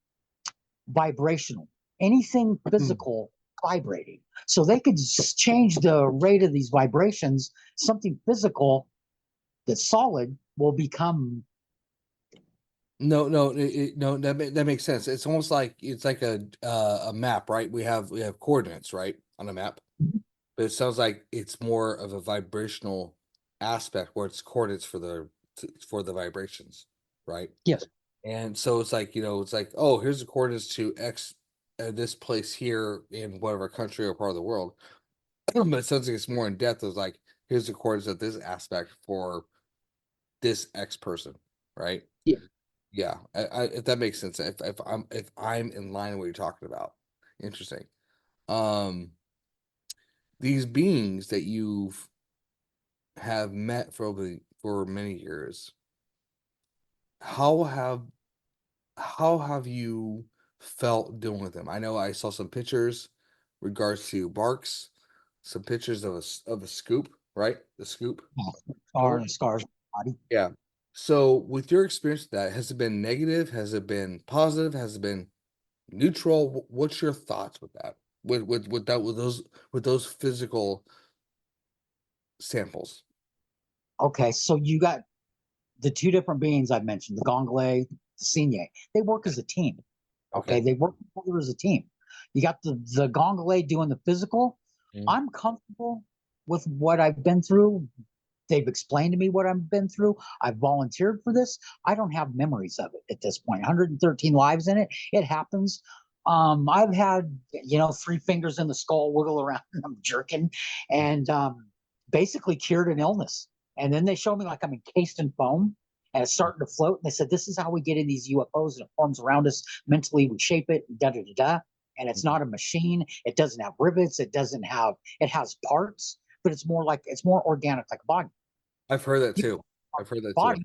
vibrational. Anything physical vibrating. So they could just change the rate of these vibrations. Something physical that's solid will become No, that makes sense. It's almost like it's like a map, right? We have coordinates, right, on a map, Mhm. but it sounds like it's more of a vibrational aspect where it's coordinates for the vibrations, right? Yes. And so it's like, it's like, oh, here's the coordinates to X, this place here in whatever country or part of the world. But it sounds like it's more in depth. It's like, here's the coordinates of this aspect for this X person, right? Yeah. Yeah, if that makes sense. If I'm in line with what you're talking about, interesting. Um, these beings that you've have met for many years, how have how have you felt dealing with them? I know I saw some pictures regards to barks, some pictures of a scoop, right? The scoop. Scar and scars on the body. Yeah. So with your experience with that, has it been negative? Has it been positive? Has it been neutral? What's your thoughts with that? With those physical samples? Okay, so you got the two different beings I mentioned, the Gongole, the Sinye. They work as a team. Okay. Okay, they work together as a team. You got the Gongole doing the physical. Mm. I'm comfortable with what I've been through. They've explained to me what I've been through. I've volunteered for this. I don't have memories of it at this point. 113 lives in it. It happens. I've had, three fingers in the skull wiggle around and I'm jerking and basically cured an illness. And then they show me like I'm encased in foam and it's starting to float. And they said, this is how we get in these UFOs and it forms around us. Mentally, we shape it, da da da da. And it's Mhm. not a machine. It doesn't have rivets. It has parts, but it's more organic, like a body. I've heard that You too. I've heard that too. body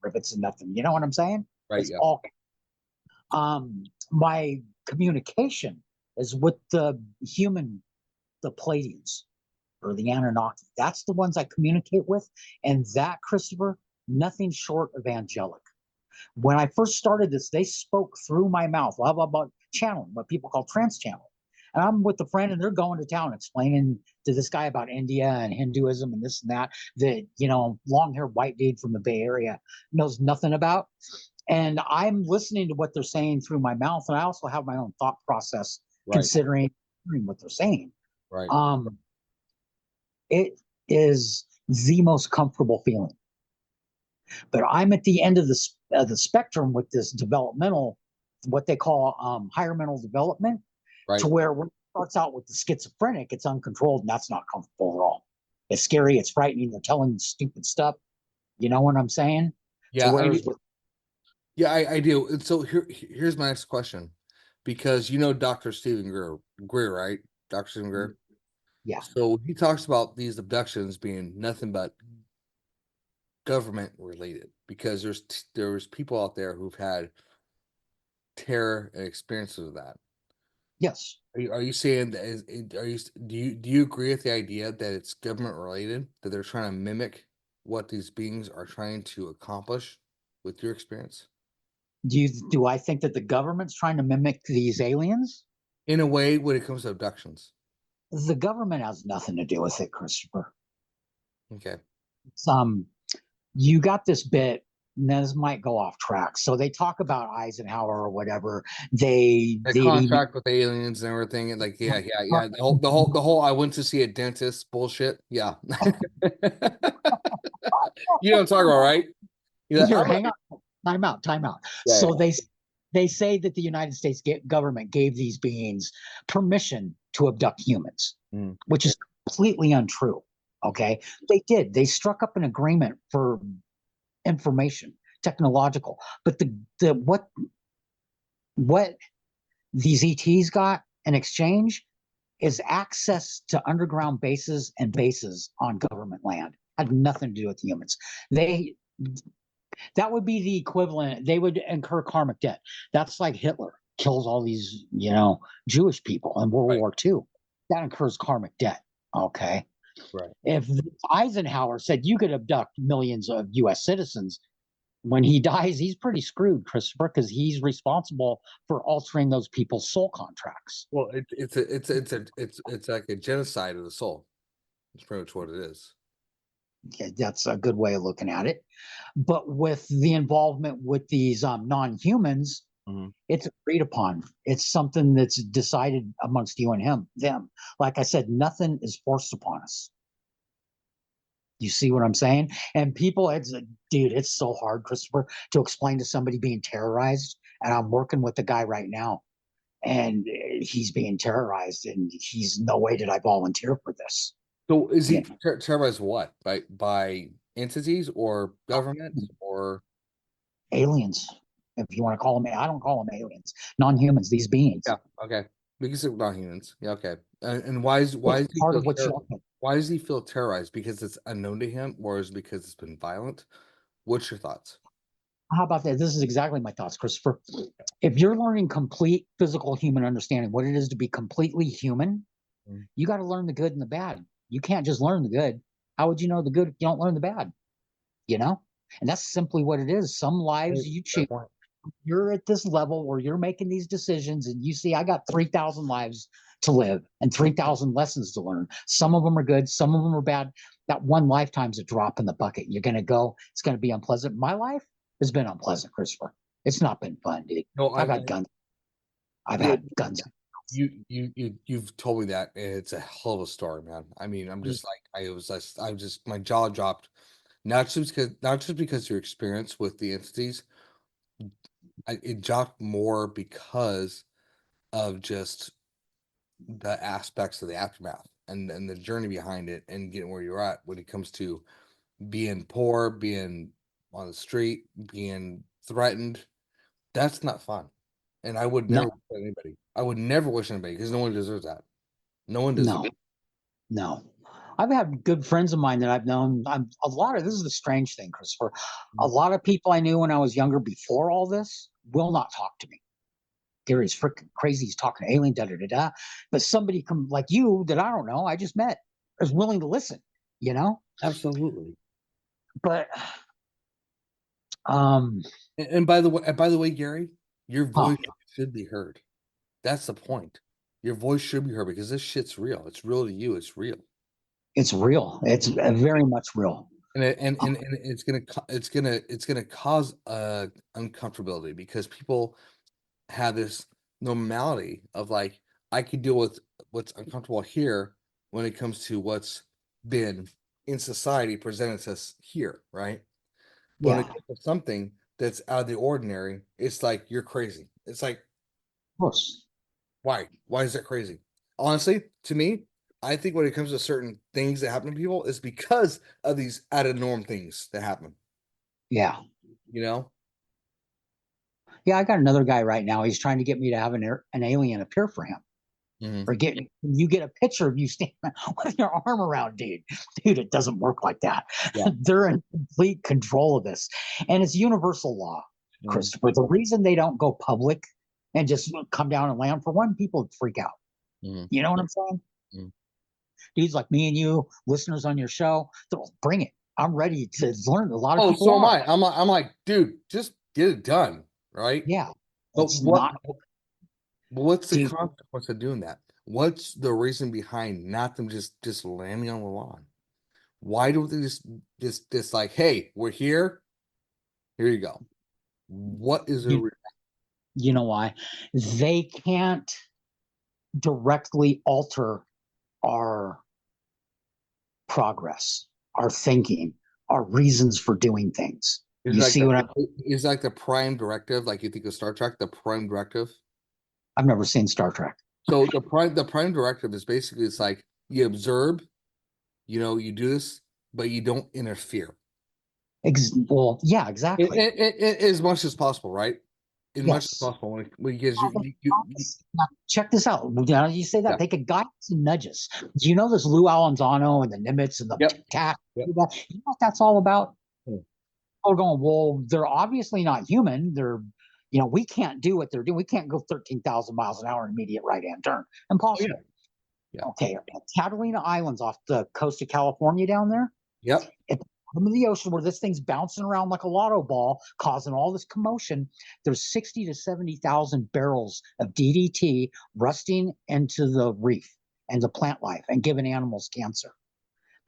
rivets and nothing. You know what I'm saying? Right. It's Yeah. all my communication is with the human, the Pleiadians or the Anunnaki. That's the ones I communicate with. And that, Christopher, nothing short of angelic. When I first started this, they spoke through my mouth. Blah blah blah, channeling, what people call trance channeling. And I'm with a friend, and they're going to town explaining to this guy about India and Hinduism and this and that. That long haired white dude from the Bay Area knows nothing about. And I'm listening to what they're saying through my mouth, and I also have my own thought process Right. considering what they're saying. Right. Um, it is the most comfortable feeling. But I'm at the end of the spectrum with this developmental, what they call higher mental development, to Right. where when it starts out with the schizophrenic, it's uncontrolled, and that's not comfortable at all. It's scary, it's frightening. They're telling you stupid stuff. You know what I'm saying? To Yeah. whereas with Yeah. I do. And so here's my next question, because Dr. Stephen Greer, right? Dr. Stephen Greer. yeah, So he talks about these abductions being nothing but government related, because there's people out there who've had terror and experiences of that. yes. Are you saying that do you agree with the idea that it's government related, that they're trying to mimic what these beings are trying to accomplish with your experience? Do I think that the government's trying to mimic these aliens? In a way, when it comes to abductions. The government has nothing to do with it, Christopher. Okay. It's, you got this bit, and this might go off track. So they talk about Eisenhower or whatever. The They even contract with aliens and everything, and like, yeah. The whole I went to see a dentist bullshit. Yeah. You know what I'm talking about, right? Yeah, here, hang on, time out. yeah. So they say that the United States government gave these beings permission to abduct humans, Mm. which is completely untrue. Okay, they did. They struck up an agreement for information, technological, but the what these ETs got in exchange is access to underground bases and bases on government land. Had nothing to do with humans. They that would be the equivalent. They would incur karmic debt. That's like Hitler kills all these, Jewish people in World Right, War II. That incurs karmic debt. Okay. right. If Eisenhower said you could abduct millions of US citizens, when he dies, he's pretty screwed, Christopher, because he's responsible for altering those people's soul contracts. Well, it's like a genocide of the soul. It's pretty much what it is. Okay, that's a good way of looking at it. But with the involvement with these non-humans, Mhm. it's agreed upon. It's something that's decided amongst you and them. Like I said, nothing is forced upon us. You see what I'm saying? And people, dude, it's so hard, Christopher, to explain to somebody being terrorized. And I'm working with the guy right now, and he's being terrorized, and he's no way did I volunteer for this. So is You he know, terrorized what? By entities or government or aliens, if you want to call them, I don't call them aliens, non-humans, these beings. yeah, okay. Because they're not humans. Yeah, okay. And why It's does he part feel of what you. why does he feel terrorized? Because it's unknown to him, or is it because it's been violent? What's your thoughts? How about that? This is exactly my thoughts, Christopher. If you're learning complete physical human understanding, what it is to be completely human, Mm. you got to learn the good and the bad. You can't just learn the good. How would you know the good if you don't learn the bad? You know? And that's simply what it is. Some lives you Fair choose. point. You're at this level where you're making these decisions, and you see, I got 3,000 lives to live and 3,000 lessons to learn. Some of them are good, some of them are bad. That one lifetime's a drop in the bucket. You're going to go, it's going to be unpleasant. My life has been unpleasant, Christopher. It's not been fun, dude. No, I've had guns. I've yeah, had guns. you've told me that, and it's a hell of a story, man. I mean, I'm just like I was just my jaw dropped. Not just because your experience with the entities, it dropped more because of just the aspects of the aftermath and the journey behind it and getting where you're at when it comes to being poor, being on the street, being threatened. That's not fun. And I would No, never wish anybody. I would never wish anybody because no one deserves that. No one deserves. no, no. I've had good friends of mine that I've known. A lot of this is the strange thing, Christopher. A Mm. lot of people I knew when I was younger before all this will not talk to me. Gary's freaking crazy. He's talking alien, da da da da. But somebody come like you that I don't know, I just met, is willing to listen, you know? Absolutely. But um And by the way, Gary, your huh, voice should be heard. That's the point. Your voice should be heard because this shit's real. It's real to you. It's real. it's real. It's very much real. And it's gonna cause uncomfortability because people have this normality of like I can deal with what's uncomfortable here when it comes to what's been in society presented to us here, right? But when Yeah, it of comes to something that's out of the ordinary, it's like you're crazy. It's like course. why? Why is that crazy? Honestly, to me, I think when it comes to certain things that happen to people, is because of these out of norm things that happen. Yeah. You know? Yeah, I got another guy right now. He's trying to get me to have an alien appear for him. Mhm. Or get a picture of you standing with your arm around, dude. Dude, it doesn't work like that. Yeah. They're in complete control of this. And it's universal law, Mhm. Christopher. The reason they don't go public and just come down and land, for one, people freak out. Mhm. You know what I'm saying? Mhm. Dudes like me and you, listeners on your show, they'll bring it. I'm ready to learn. A lot of Oh, people so am are. I. I'm like, dude, just get it done, right? Yeah. But It's not, what's the dude. consequence of doing that? What's the reason behind not them just landing on the lawn? Why don't they just like, hey, we're here. Here you go. What is the You, you know why? They can't directly alter our progress, our thinking, our reasons for doing things. is You like see the what I is like the prime directive, like you think of Star Trek, the prime directive. I've never seen Star Trek. So the prime directive is basically it's like you observe, you do this, but you don't interfere. Well, yeah, exactly. As much as possible, right? As much as Yes. possible, because Now, check this out. Now, you say yeah, that they could guide us and nudge us. Do you know this Lou Alonzano and the Nimitz and the yep, cat? yep. You know what that's all about? Hmm. We're going, well, they're obviously not human. We can't do what they're doing. We can't go 13,000 miles an hour in immediate right hand turn. Oh yeah, Impossible. yeah, Okay. Catalina Islands off the coast of California down there, yep. at the bottom of the ocean where this thing's bouncing around like a lotto ball, causing all this commotion, there's 60 to 70,000 barrels of DDT rusting into the reef and the plant life and giving animals cancer.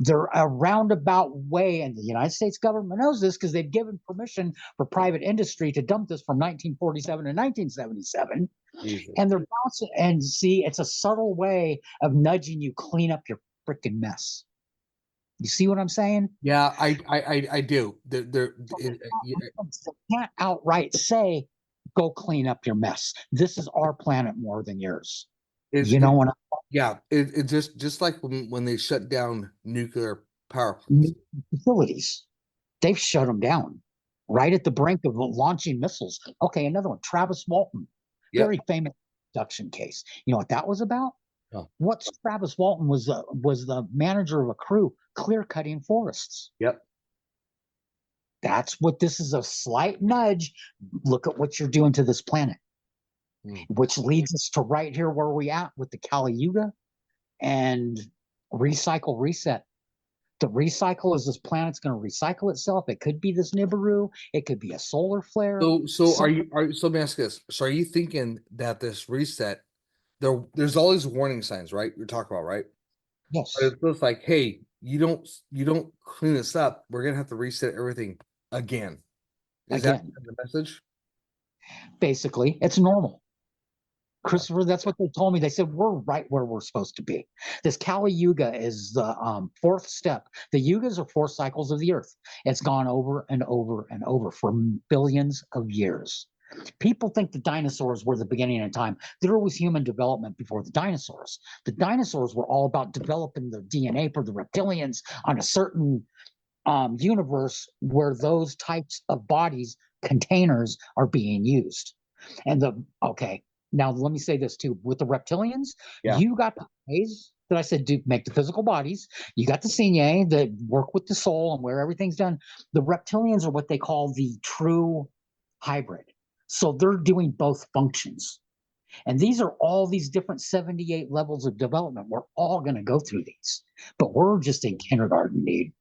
They're a roundabout way, and the United States government knows this because they've given permission for private industry to dump this from 1947 to 1977. Jesus. And they're bouncing, and see, it's a subtle way of nudging you clean up your freaking mess. You see what I'm saying? Yeah, I do. Yeah, They can't outright say, go clean up your mess. This is our planet more than yours. it's You it, know what? yeah. It just like when they shut down nuclear power plants. New facilities. They've shut them down right at the brink of launching missiles. Okay, another one, Travis Walton, Yep. very famous abduction case. You know what that was about? Oh, What Travis Walton was the manager of a crew clear cutting forests. yep. That's what this is, a slight nudge. Look at what you're doing to this planet, Mm. which leads us to right here where we at with the Kali Yuga and recycle reset. The recycle is this planet's going to recycle itself. It could be this Nibiru. It could be a solar flare. So so let me ask you this. So are you thinking that this reset there's all these warning signs, right? You're talking about, right? But Yes, it's just like, hey, you don't clean this up, we're gonna have to reset everything again. Is that again, the message? basically, it's normal. Yeah. Christopher, that's what they told me. They said we're right where we're supposed to be. This Kali Yuga is the fourth step. The Yugas are four cycles of the Earth. It's gone over and over and over for billions of years. People think the dinosaurs were the beginning of time. There was human development before the dinosaurs. The dinosaurs were all about developing the DNA for the reptilians on a certain universe where those types of bodies, containers, are being used. And the okay, now let me say this too: with the reptilians, Yeah. you got the ways that I said do make the physical bodies. You got the Sinye that work with the soul and where everything's done. The reptilians are what they call the true hybrid. So they're doing both functions. And these are all these different 78 levels of development. We're all going to go through these, but we're just in kindergarten, dude.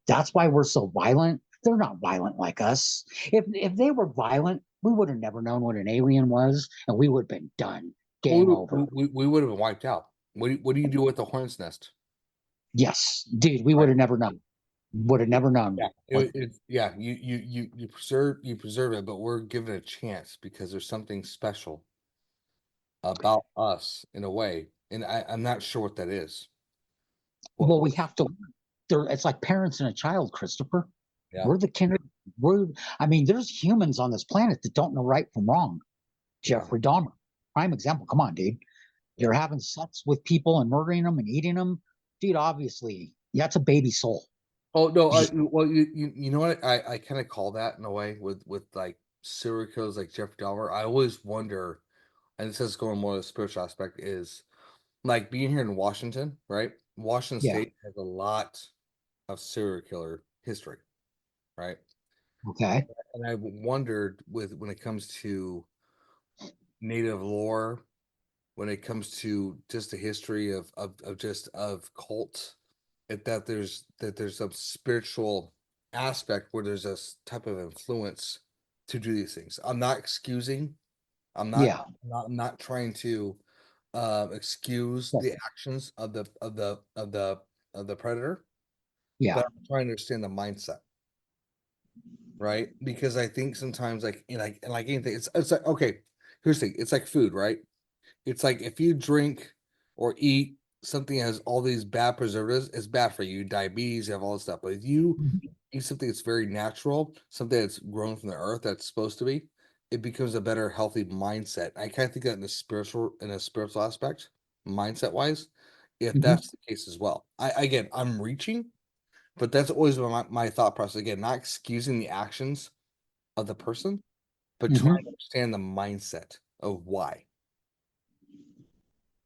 That's why we're so violent. They're not violent like us. If they were violent, we would have never known what an alien was, and we would have been done. Game Well, over. we would have been wiped out. What do you do with the hornet's nest? Yes, dude, we would Right. have never known. Would have never known. Yeah. Yeah, you preserve it, but we're given a chance because there's something special about us in a way, and I'm not sure what that is. Well, we What have to. It's like parents and a child, Christopher. yeah. We're the kinder. We're. I mean, there's humans on this planet that don't know right from wrong. Yeah. Jeffrey Dahmer, prime example. Come on, dude. Yeah. You're having sex with people and murdering them and eating them, dude. Obviously, that's a baby soul. Oh no, well you know what I kind of call that in a way with like serial killers like Jeffrey Dahmer. I always wonder, and this is going more to the spiritual aspect, is like being here in Washington, right? Washington Yeah. State has a lot of serial killer history, right? Okay. And I wondered with when it comes to native lore, when it comes to just the history of just of cult, that there's some spiritual aspect where there's this type of influence to do these things. I'm not excusing. I'm not. Yeah. I'm not trying to excuse the actions of the predator, Yeah. but I'm trying to understand the mindset, right? Because I think sometimes, like like anything, it's like okay. Here's the thing. It's like food, right? It's like if you drink or eat something that has all these bad preservatives, it's bad for you. Diabetes, you have all this stuff. But if you Mhm. eat something that's very natural, something that's grown from the earth that's supposed to be, it becomes a better, healthy mindset. I kind of think that in a spiritual aspect, mindset wise, if Mhm. that's the case as well. I'm reaching, but that's always been my thought process. Again, not excusing the actions of the person, but trying to Mhm. understand the mindset of why.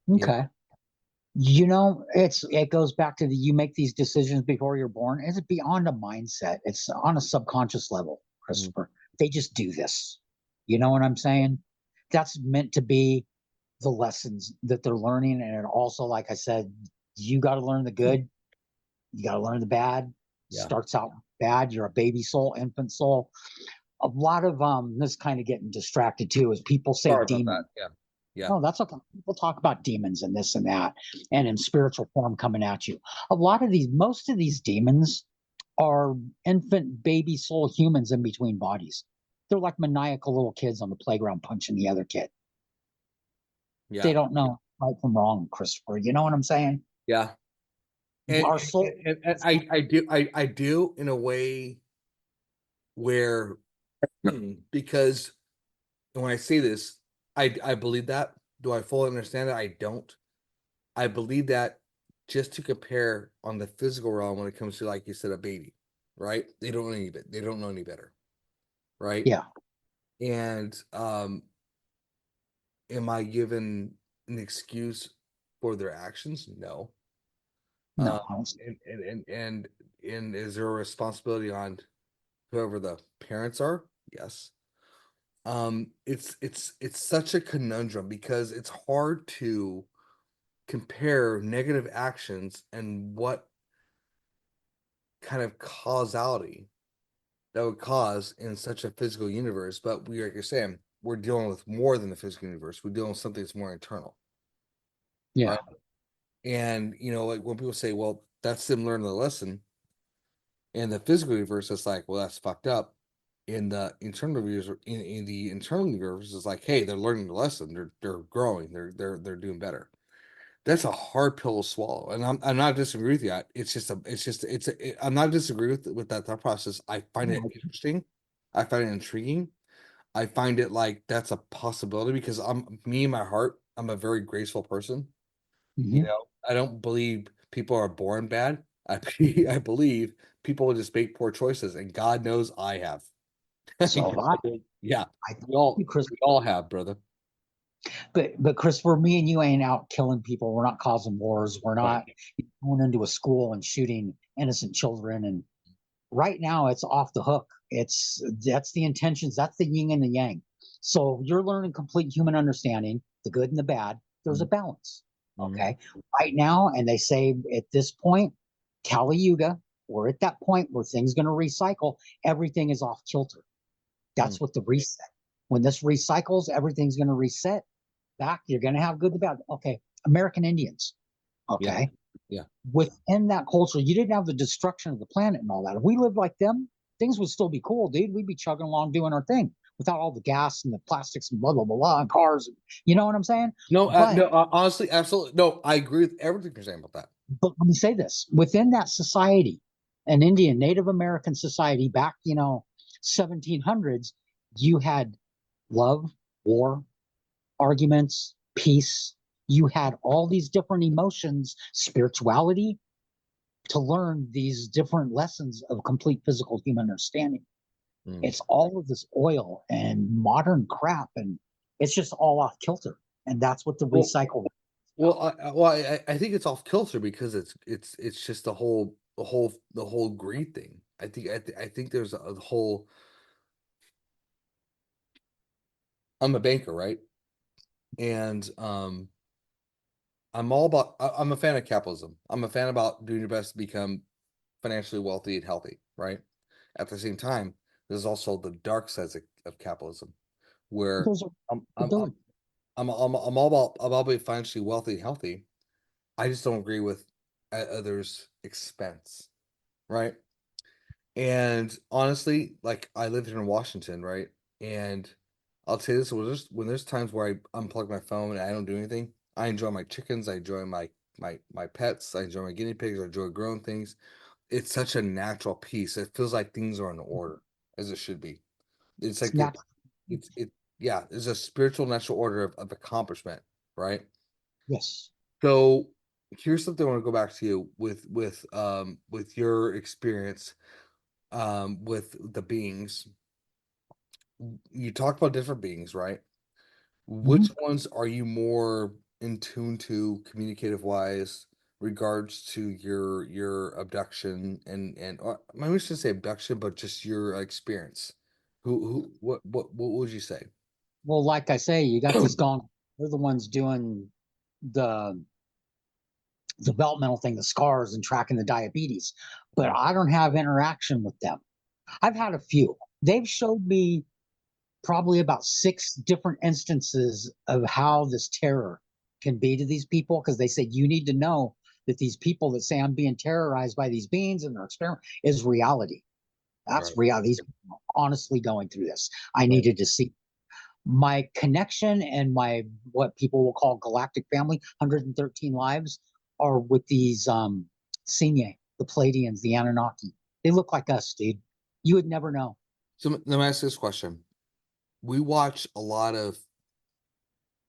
You know? Okay. It goes back to the you make these decisions before you're born. It's beyond a mindset. It's on a subconscious level, Mm. Christopher. They just do this. You know what I'm saying? That's meant to be the lessons that they're learning. And also, like I said, you got to learn the good, you got to learn the bad. Yeah. Starts out bad. You're a baby soul, infant soul. A lot of this kind of getting distracted too is people say Sorry about that. demon. Yeah. Yeah. No, that's okay. People talk about demons and this and that, and in spiritual form coming at you. Most of these demons are infant, baby soul humans in between bodies. They're like maniacal little kids on the playground punching the other kid. They Yeah. don't know right from wrong, Christopher. You know what I'm saying? Yeah. And, Our soul. and I do in a way where because when I say this, I believe that. Do I fully understand it? I don't. I believe that just to compare on the physical realm when it comes to, like you said, a baby, right? They don't know any better, right? Yeah. And am I given an excuse for their actions? No. Um, No. I don't. and is there a responsibility on whoever the parents are? Yes. It's such a conundrum because it's hard to compare negative actions and what kind of causality that would cause in such a physical universe. But we, like you're saying, we're dealing with more than the physical universe. We're dealing with something that's more internal, Yeah. right? And like when people say, "Well, that's them learning the lesson," in the physical universe, it's like, "Well, that's fucked up." In the internal universe, it's like, "Hey, they're learning the lesson. They're growing. They're doing better." That's a hard pill to swallow, and I'm not disagreeing with you. I'm not disagreeing with that thought process. I find it interesting. I find it intriguing. I find it like that's a possibility because in my heart, I'm a very graceful person. Hmm. I don't believe people are born bad. I believe people just make poor choices, and God knows I have. So have I. Yeah, I thank we all you, Chris. we all have, brother. But Christopher, me and you ain't out killing people. We're not causing wars. We're Right. not going into a school and shooting innocent children. And right now, it's off the hook. That's the intentions. That's the yin and the yang. So you're learning complete human understanding, the good and the bad. There's a Mhm. balance. Mhm. Okay. Right now, and they say at this point, Kali Yuga, we're at that point where things going to recycle. Everything is off kilter. Mhm. That's what the reset. When this recycles, everything's going to reset back. You're going to have good to bad. Okay. American Indians. Yeah, Okay. yeah. Within that culture, you didn't have the destruction of the planet and all that. If we lived like them, things would still be cool, dude. We'd be chugging along doing our thing without all the gas and the plastics and blah, blah, blah, blah, and cars. You know what I'm saying? No, But, no. Honestly, absolutely. No, I agree with everything you're saying about that. but let me say this within that society, an Indian Native American society back, 1700s, you had love, war, arguments, peace. You had all these different emotions, spirituality, to learn these different lessons of complete physical human understanding. Mm. It's all of this oil and modern crap, and it's just all off kilter. And that's what the Well, recycle is about. well, I think it's off kilter because it's just the whole greed thing. I think there's a whole. I'm a banker, right? And I'm a fan of capitalism. I'm a fan about doing your best to become financially wealthy and healthy, right? At the same time, there's also the dark sides of capitalism where Those are I'm I'm I'm ability. I'm all about being financially wealthy and healthy. I just don't agree with others' expense, right? And honestly, like I live here in Washington, right? And I'll tell you this: when there's times where I unplug my phone and I don't do anything, I enjoy my chickens, I enjoy my pets, I enjoy my guinea pigs, I enjoy growing things. It's such a natural piece. It feels like things are in order as it should be. It's It's like it, natural. it's it yeah, there's a spiritual natural order of accomplishment, right? Yes. So here's something I want to go back to you with your experience with the beings. You talked about different beings, right? Mhm. Which ones are you more in tune to communicative wise regards to your abduction and or maybe we should say abduction, but just your experience? What would you say? Well, like I say, you got these gone. They're the ones doing the developmental thing, the scars and tracking the diabetes. But I don't have interaction with them. I've had a few. They've showed me probably about 6 different instances of how this terror can be to these people, because they say you need to know that these people that say I'm being terrorized by these beings and their experiment is reality. That's Right. reality. These people are honestly going through this. I Right. needed to see my connection and my what people will call galactic family, 113 lives, are with these Sinye, the Pleiadians, the Anunnaki. They look like us, dude. You would never know. So let me ask this question. We watch a lot of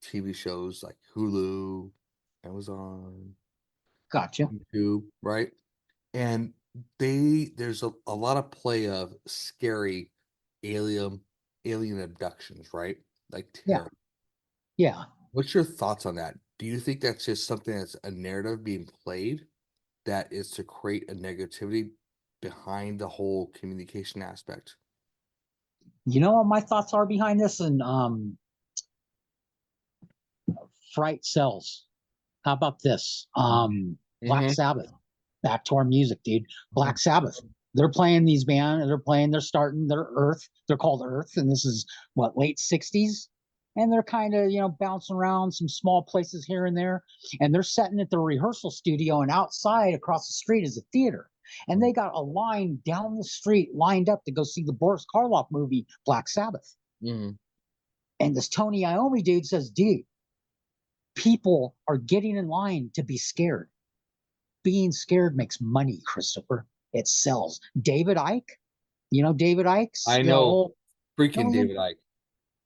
TV shows like Hulu, Amazon, Gotcha. YouTube, right? And there's a lot of play of scary alien alien abductions, right? Like Yeah. terror. Yeah. What's your thoughts on that? Do you think that's just something that's a narrative being played that is to create a negativity behind the whole communication aspect? You know what my thoughts are behind this? And fright sells. How about this? Black Mm-hmm. Sabbath. Back to our music, dude. Black Sabbath. They're playing these bands. They're starting their Earth. They're called Earth, and this is what, late '60s. And they're kind of, bouncing around some small places here and there. And they're setting at the rehearsal studio, and outside across the street is a theater. And they got a line down the street lined up to go see the Boris Karloff movie, Black Sabbath. Mm-hmm. And this Tony Iommi dude says, dude, people are getting in line to be scared. Being scared makes money, Christopher. It sells. David Icke, David Icke's I the know whole freaking million. David Icke.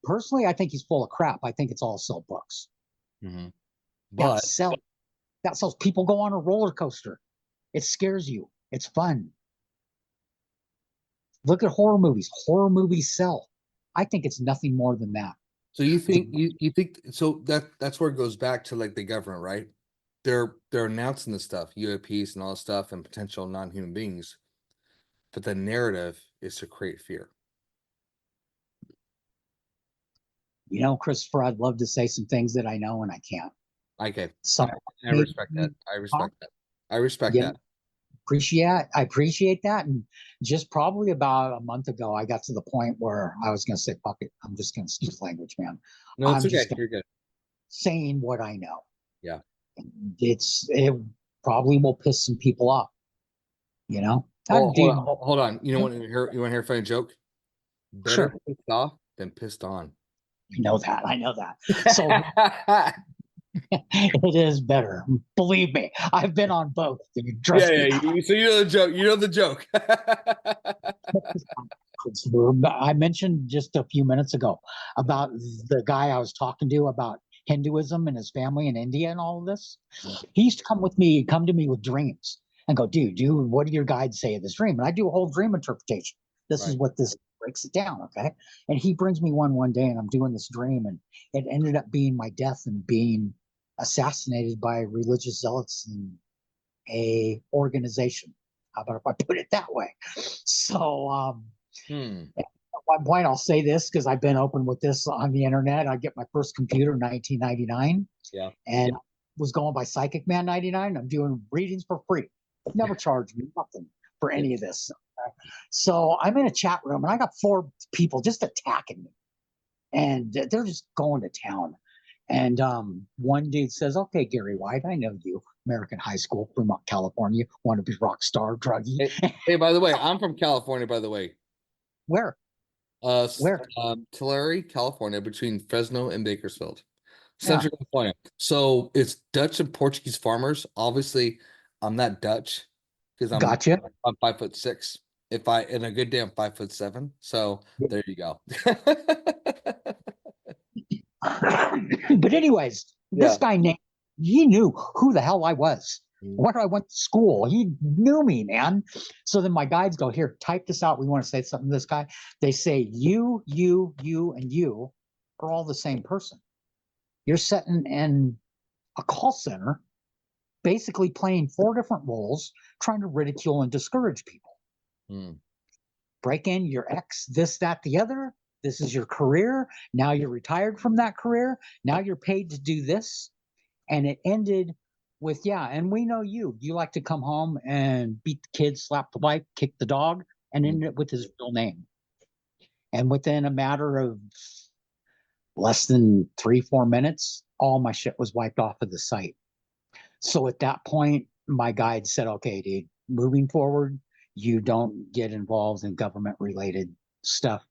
Personally, I think he's full of crap. I think it's all sell books. Mm-hmm. That But sells. That sells. People go on a roller coaster. It scares you. It's fun. Look at horror movies. Horror movies sell. I think it's nothing more than that. so you The, think you think so that's where it goes back to like the government, right? They're announcing this stuff, UAPs and all this stuff, and potential non-human beings, but the narrative is to create fear. Christopher, I'd love to say some things that I know and I can't. Okay, So I respect that. I respect that. I respect yeah, that. I appreciate that. And just probably about a month ago, I got to the point where I was going to say, fuck it. I'm just going to speak language, man. No, it's I'm okay. just You're good. saying what I know. Yeah. It probably will piss some people off, Oh, hold on, dude, hold on. You know what? You want to hear a funny joke? Better sure. pissed off than pissed on. I know that. So it is better. Believe me, I've been on both. Yeah, Trust yeah. me. So you know the joke. You know the joke. I mentioned just a few minutes ago about the guy I was talking to about Hinduism and his family in India and all of this. He used to come to me with dreams and go, dude, what do your guides say of this dream? And I do a whole dream interpretation. This is Right. what this breaks it down. Okay. And he brings me one day and I'm doing this dream, and it ended up being my death and being assassinated by religious zealots in a organization. How about if I put it that way? So, Hmm. at one point, I'll say this because I've been open with this on the internet. I get my first computer in 1999 Yeah. and was going by Psychic Man 99. I'm doing readings for free. Never charged me nothing for Yeah. any of this. So I'm in a chat room and I got 4 people just attacking me, and they're just going to town. And one dude says, "Okay, Gary White, I know you, American high school, Fremont, California, want to be rock star, druggie." Hey, hey, by the way, I'm from California, by the way. Where? Where? Tulare, California, between Fresno and Bakersfield, Yeah, Central California. So it's Dutch and Portuguese farmers. Obviously, I'm not Dutch because gotcha. I'm 5'6". If I in a good day, I'm 5'7". So there you go. But anyways, this Yeah. guy named, he knew who the hell I was. Where I went to school. He knew me, man. So then my guides go, here, type this out. We want to say something to this guy. They say, you, and you are all the same person. You're sitting in a call center, basically playing 4 different roles, trying to ridicule and discourage people. Hmm. Break in your ex, this, that, the other. This is your career. Now you're retired from that career. Now you're paid to do this. And it ended with, yeah, and we know you. You like to come home and beat the kids, slap the wife, kick the dog, and ended it with his real name. And within a matter of less than 3, 4 minutes, all my shit was wiped off of the site. So at that point, my guide said, okay, dude, moving forward, you don't get involved in government related stuff.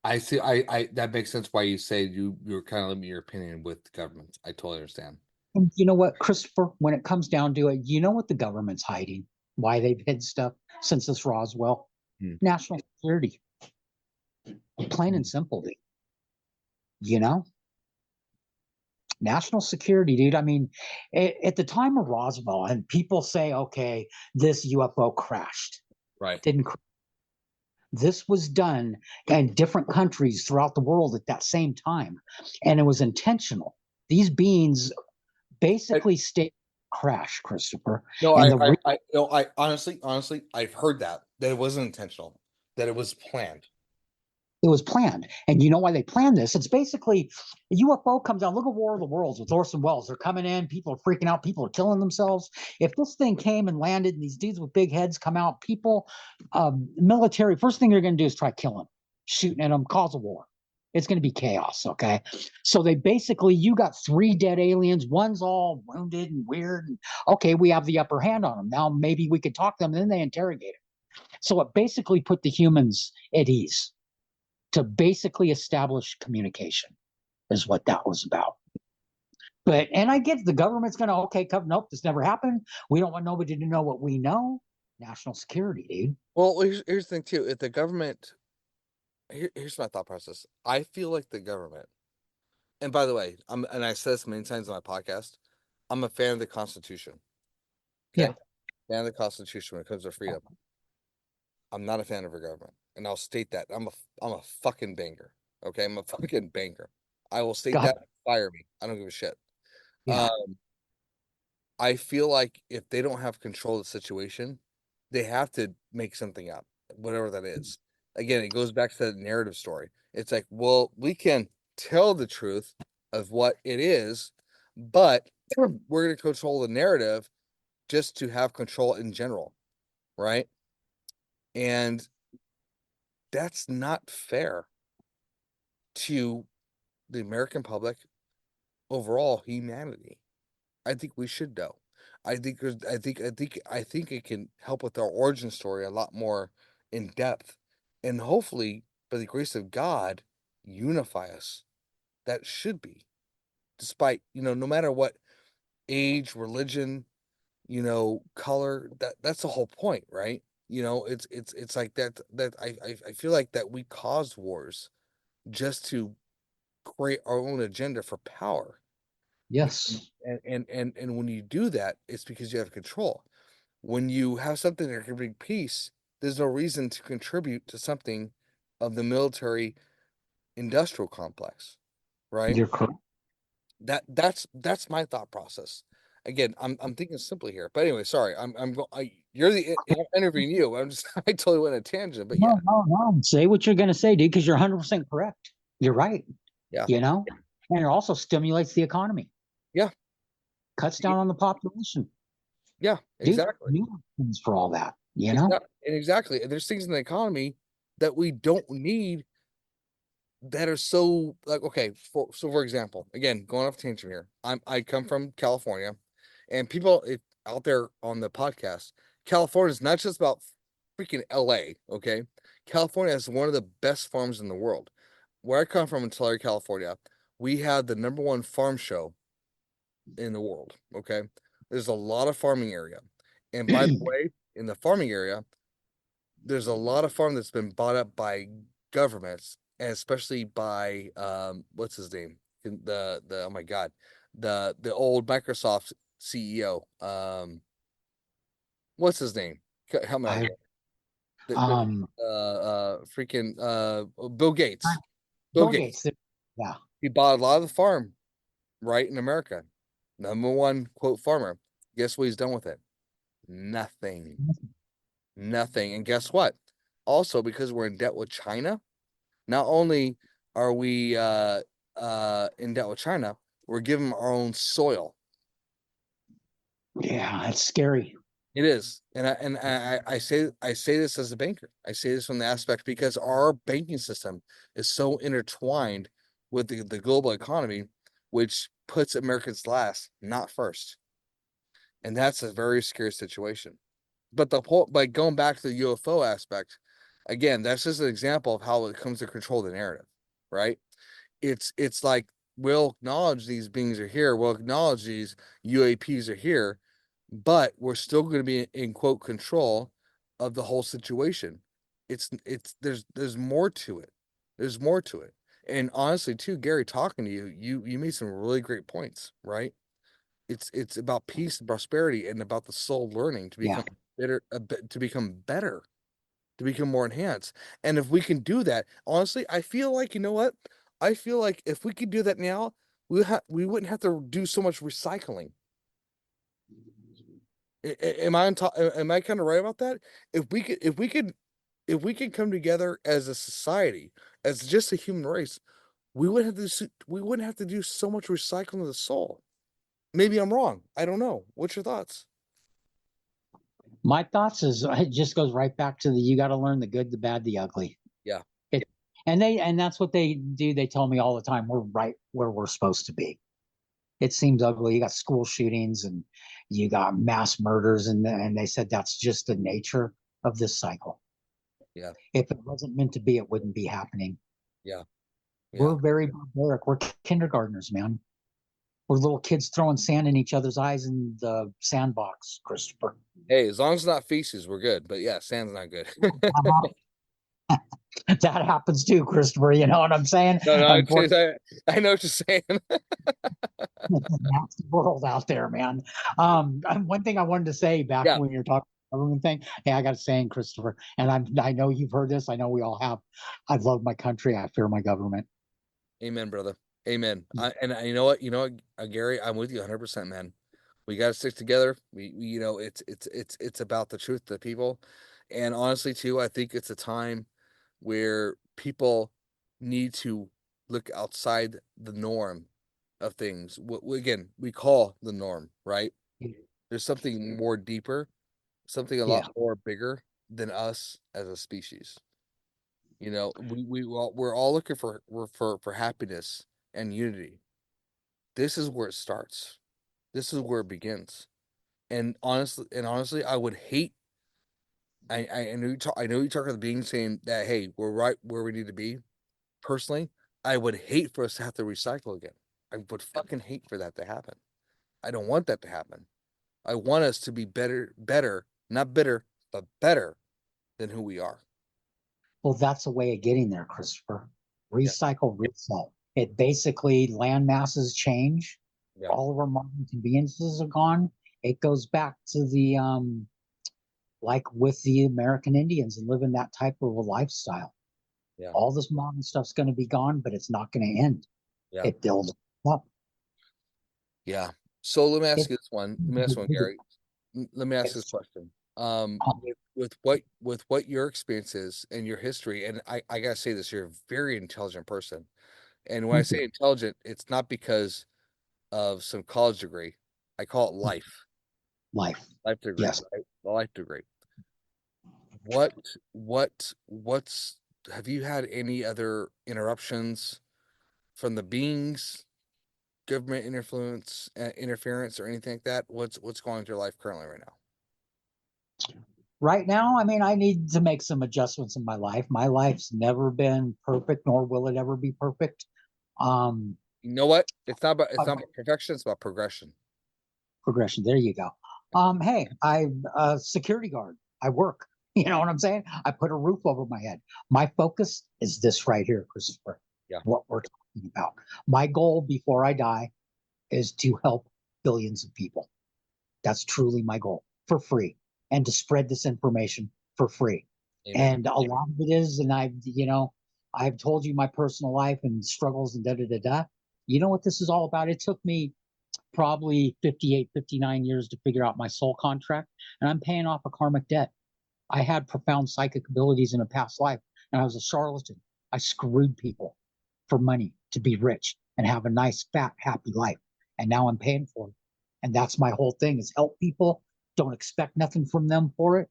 I see. I that makes sense why you say you're kind of limiting your opinion with governments. I totally understand. And you know what, Christopher, when it comes down to it, you know what the government's hiding, why they've hid stuff since this Roswell? Hmm. National security, plain and simple, dude. You know, national security, dude. I mean, at the time of Roswell, and people say, okay, this UFO crashed. Right. Didn't crash. This was done in different countries throughout the world at that same time, and it was intentional. These beings I, basically stayed crash, Christopher. no, And the no, I honestly, I've heard that it wasn't intentional, that it was planned. It was planned. And you know why they planned this? It's basically a UFO comes out. Look at War of the Worlds with Orson Welles. They're coming in, people are freaking out, people are killing themselves. If this thing came and landed and these dudes with big heads come out, people, military, first thing they're going to do is try killing, shooting at them, cause a war. It's going to be chaos. Okay. So they basically, you got 3 dead aliens. One's all wounded and weird. And, okay, we have the upper hand on them. Now maybe we could talk to them. And then they interrogate it. So it basically put the humans at ease to basically establish communication is what that was about. But and I get the government's gonna okay, nope, this never happened. We don't want nobody to know what we know. National security, dude. Well, here's the thing too. If the government, here's my thought process. I feel like the government, and by the way, and I said this many times on my podcast, I'm a fan of the Constitution. Okay, Yeah. fan of the Constitution when it comes to freedom. I'm not a fan of our government, and I'll state that I'm a fucking banger. Okay, I'm a fucking banger. I will state God, that. Fire me. I don't give a shit. yeah. I feel like if they don't have control of the situation, they have to make something up, whatever that is. Again, it goes back to the narrative story. It's like, well, we can tell the truth of what it is, but we're going to control the narrative just to have control in general, right? And that's not fair to the American public, overall humanity. I think we should know. I think it can help with our origin story a lot more in depth, and hopefully, by the grace of God, unify us. That should be, despite no matter what age, religion, color. That's the whole point, right? It's like that. I feel like that we caused wars just to create our own agenda for power. Yes. And when you do that, it's because you have control. When you have something that can bring peace, there's no reason to contribute to something of the military industrial complex, right? You're correct. That's my thought process. Again, I'm thinking simply here, but anyway, sorry. You're I'm interviewing you. I'm just I totally went on a tangent, but yeah, No. Say what you're gonna say, dude, because you're 100% correct. You're right. yeah, You know, and it also stimulates the economy, yeah, cuts down on the population. yeah, Dude, exactly. you have things for all that, you know? Exactly, and exactly. And there's things in the economy that we don't need that are so like okay for example, again, going off tangent here, I come from California, and people out there on the podcast, California is not just about freaking LA. Okay, California is one of the best farms in the world. Where I come from in Tulare, California, we have the #1 farm show in the world. Okay, there's a lot of farming area, and by the way, in the farming area, there's a lot of farm that's been bought up by governments, and especially by what's his name, the oh my god, the old Microsoft CEO, what's his name, help me out I here, the um freaking Bill Gates. Bill Bill Gates, Gates. Yeah. he bought a lot of the farm right in America, #1 quote farmer. Guess what he's done with it? Nothing. Nothing. And guess what? Also, because we're in debt with China, not only are we in debt with China, we're giving them our own soil. Yeah, it's scary. It is, and I say this as a banker. I say this from the aspect because our banking system is so intertwined with the global economy, which puts Americans last, not first, and that's a very scary situation. But the whole, like going back to the UFO aspect, again, that's just an example of how it comes to control the narrative, right? It's like we'll acknowledge these beings are here, we'll acknowledge these UAPs are here, but we're still going to be in quote control of the whole situation. It's there's more to it. There's more to it. And honestly, too, Gary, talking to you, you made some really great points, right? It's about peace and prosperity and about the soul learning to Yeah. become better, to become better, to become more enhanced. And if we can do that, honestly, I feel like, you know what? I feel like if we could do that now, we wouldn't have to do so much recycling. Am I on top? Am I kind of right about that? If we could come together as a society, as just a human race, we wouldn't have to do so much recycling of the soul. Maybe I'm wrong. I don't know. What's your thoughts? My thoughts is it just goes right back to the you got to learn the good, the bad, the ugly. Yeah, It, and that's what they do. They tell me all the time we're right where we're supposed to be. It seems ugly. You got school shootings and you got mass murders, and they said that's just the nature of this cycle. yeah, If it wasn't meant to be, it wouldn't be happening. yeah, yeah. We're very barbaric. We're kindergartners, man. We're little kids throwing sand in each other's eyes in the sandbox, Christopher. Hey, as long as it's not feces, we're good. But yeah, sand's not good. That happens too, Christopher. You know what I'm saying? No, no, Unfortunately, I know what you're saying. it's a nasty world out there, man. One thing I wanted to say back Yeah, when you're talking government thing. Hey, I got a saying, Christopher, and I know you've heard this. I know we all have. I love my country. I fear my government. amen, brother. Amen. You know what? You know what, Gary, I'm with you 100%, man. We got to stick together. You know, it's about the truth to people, and honestly, too, I think it's a time where people need to look outside the norm of things. What again we call the norm, right? There's something more deeper, something a lot Yeah. more bigger than us as a species. You know, we're all looking for happiness and unity. This is where it starts. This is where it begins. And honestly, I would hate. I know you talk about the being saying that, hey, we're right where we need to be. Personally, I would hate for us to have to recycle again. I would fucking hate for that to happen. I don't want that to happen. I want us to be better, not bitter, but better than who we are. Well, that's a way of getting there, Christopher. Yeah, Recycle, reset. It basically land masses change. yeah, All of our modern conveniences are gone. It goes back to the like with the American Indians and living that type of a lifestyle. yeah, All this modern stuff's going to be gone, but it's not going to end. yeah, It builds up. yeah. So let me ask It, you this one. Let me ask one, Gary. Let me ask this it's, question. um, With what your experience is and your history, and I gotta say this, you're a very intelligent person. And when I thank you. say intelligent, it's not because of some college degree. I call it Life. life degree, Yes. right? The life degree. What what's have you had any other interruptions from the beings, government interference, or anything like that? What's going on with your life currently right now? Right now, I mean, I need to make some adjustments in my life. My life's never been perfect, nor will it ever be perfect. Um, You know what? It's uh, not about perfection. It's about progression. progression. There you go. Hey, I'm a security guard. I work. You know what I'm saying? I put a roof over my head. My focus is this right here, Christopher. Yeah, What we're talking about. My goal before I die is to help billions of people. That's truly my goal for free, and to spread this information for free. amen. And a lot of it is, and I've told you my personal life and struggles and da da da da. You know what this is all about? It took me probably 58, 59 years to figure out my soul contract, and I'm paying off a karmic debt. I had profound psychic abilities in a past life, and I was a charlatan. I screwed people for money to be rich and have a nice, fat, happy life. And now I'm paying for it. And that's my whole thing is help people Don't expect nothing from them for it.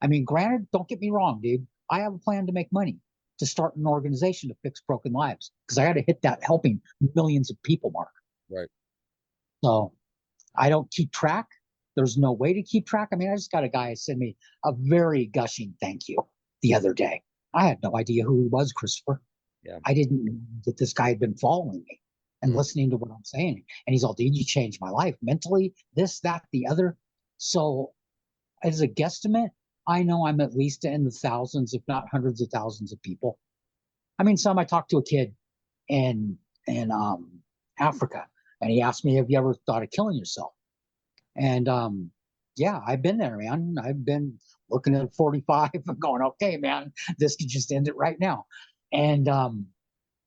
I mean, granted, don't get me wrong, dude. I have a plan to make money, to start an organization to fix broken lives, because I got to hit that helping millions of people mark. Right. So I don't keep track. There's no way to keep track. I mean, I just got a guy send me a very gushing thank you the other day. I had no idea who he was, Christopher. Yeah. I didn't know that this guy had been following me and listening to what I'm saying. And he's all, dude, you changed my life mentally, this, that, the other. So, as a guesstimate, I know I'm at least in the thousands, if not hundreds of thousands of people. I mean, I talked to a kid in Africa, and he asked me, "Have you ever thought of killing yourself?" And yeah, I've been there, man. I've been looking at 45 and going, "Okay, man, this could just end it right now." And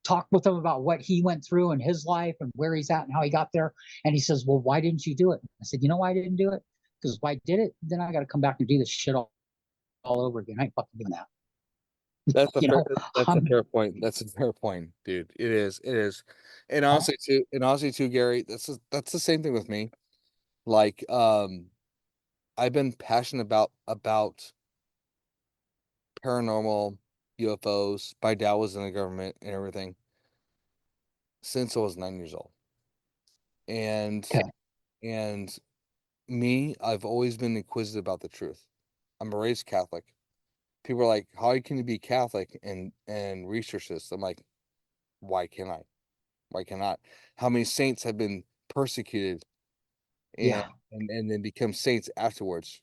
talked with him about what he went through in his life and where he's at and how he got there. And he says, "Well, why didn't you do it?" I said, "You know why I didn't do it? Because if I did it, then I got to come back and do this shit all over again. I ain't fucking doing that." That's a You fair know, that's a fair point. That's a fair point, dude. It is. It is. And honestly too, Gary, that's the same thing with me. Like, I've been passionate about paranormal, UFOs. My dad was in the government and everything since I was 9 years old. And okay, and me, I've always been inquisitive about the truth. I'm a raised Catholic. People are like, "How can you be Catholic and research this?" I'm like, "Why can't I? Why cannot?" How many saints have been persecuted and yeah, and then become saints afterwards,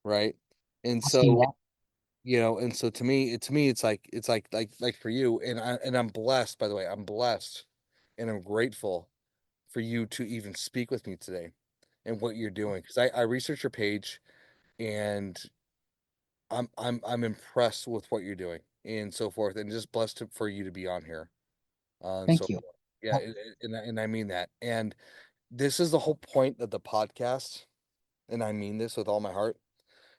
right? And I've seen so, that. and so to me, it's like for you, and I'm blessed, by the way. I'm blessed and I'm grateful for you to even speak with me today and what you're doing, because I researched your page, and I'm impressed with what you're doing and so forth, and just blessed for you to be on here. And so Thank you. yeah, and I mean that. And this is the whole point of the podcast, and I mean this with all my heart,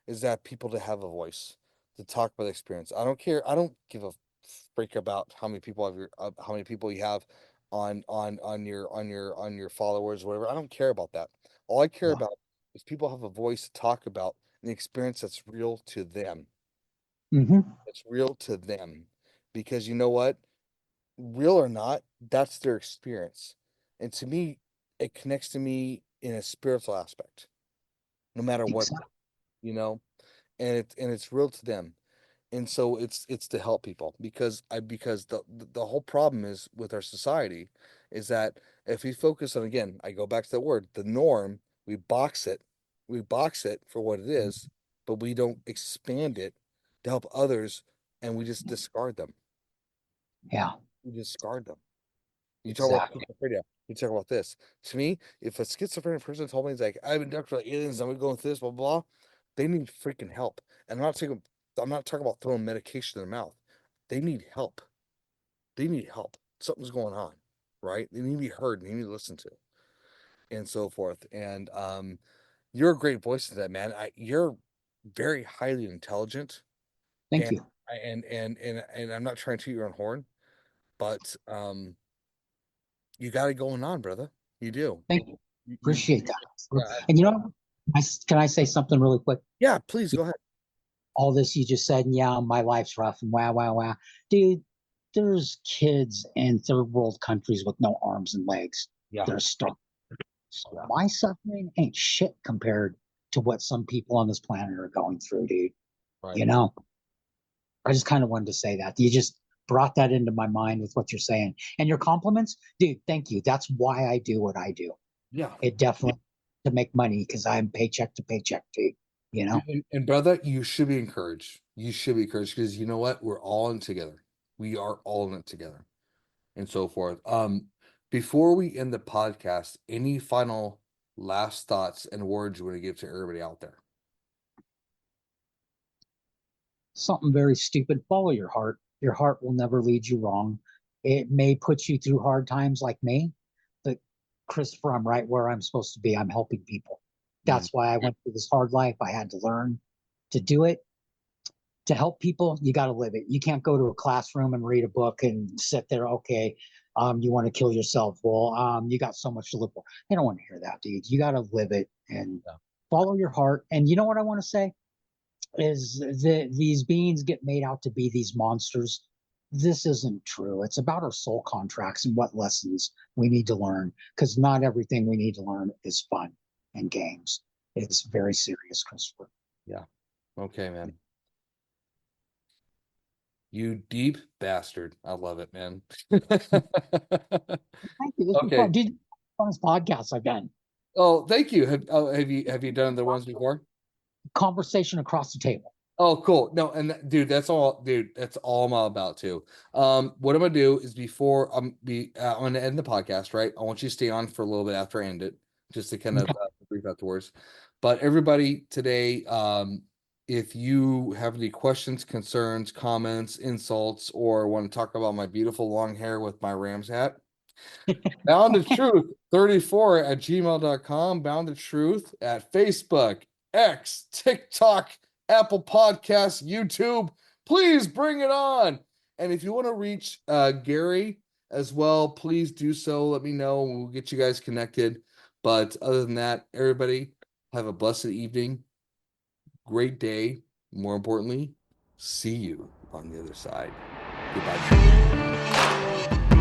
is that people to have a voice, to talk about experience. I don't care. I don't give a freak about how many people you have on your followers, or whatever. I don't care about that. All I care Yeah. about is people have a voice to talk about an experience that's real to them. Mm-hmm. It's real to them, because you know what? Real or not, that's their experience. And to me, it connects to me in a spiritual aspect, no matter what, Exactly. you know, and it's real to them. And so it's to help people, because the whole problem is with our society is that if we focus on, again, I go back to that word, the norm, we box it for what it is, but we don't expand it to help others, and we just discard them. Yeah. We discard them. You talk about Exactly. schizophrenia. You talk about this. To me, if a schizophrenic person told me, it's like, "I've been abducted by aliens, I'm going through this, blah, blah, blah," they need freaking help. And I'm not talking about throwing medication in their mouth. They need help. They need help. Something's going on, right? They need to be heard, and they need to listen to, and so forth. And you're a great voice to that, man. You're very highly intelligent, Thank and you. and I'm not trying to toot your own horn, but you got it going on, brother. You do. Thank you. You Appreciate that. yeah, And you know, can I say something really quick? yeah, please go ahead. All this you just said, and yeah, my life's rough and wow, wow, wow. Dude, there's kids in third world countries with no arms and legs. Yeah, They're starving. So yeah, my suffering ain't shit compared to what some people on this planet are going through, dude. right. You know, I just kind of wanted to say that. You just brought that into my mind with what you're saying. And your compliments, dude, thank you. That's why I do what I do. Yeah. It definitely to make money because I'm paycheck to paycheck, dude. You know, And brother, you should be encouraged. You should be encouraged, because you know what? We're all in together. We are all in it together, and so forth. Before we end the podcast, any final last thoughts and words you want to give to everybody out there? something very stupid. Follow your heart. Your heart will never lead you wrong. It may put you through hard times like me, but Christopher, I'm right where I'm supposed to be. I'm helping people. Mm, That's why I went through this hard life. I had to learn to do it. To help people, you got to live it. You can't go to a classroom and read a book and sit there. Okay, you want to kill yourself? Well, you got so much to live for. They don't want to hear that, dude. You got to live it and yeah. Follow your heart. And you know what I want to say is that these beings get made out to be these monsters. This isn't true. It's about our soul contracts and what lessons we need to learn, because not everything we need to learn is fun and games. It's very serious, Christopher. Yeah. Okay, man. You deep bastard. I love it, man. Thank you. This was Okay. fun. Did on this podcast again? Oh, thank you. Have you done the ones before? Conversation across the table. Oh, cool. No, and dude, that's all I'm all about too. What I'm gonna do is before I'm gonna end the podcast, right? I want you to stay on for a little bit after I end it, just to kind of Okay. brief afterwards. But everybody today, if you have any questions, concerns, comments, insults, or want to talk about my beautiful long hair with my Rams hat, Bound to Truth 34 at gmail.com. Bound to Truth at Facebook, X, TikTok, Apple Podcasts, YouTube. Please bring it on. And if you want to reach Gary as well, please do so. Let me know. We'll get you guys connected. But other than that, everybody have a blessed evening, great day. More importantly, see you on the other side. Goodbye.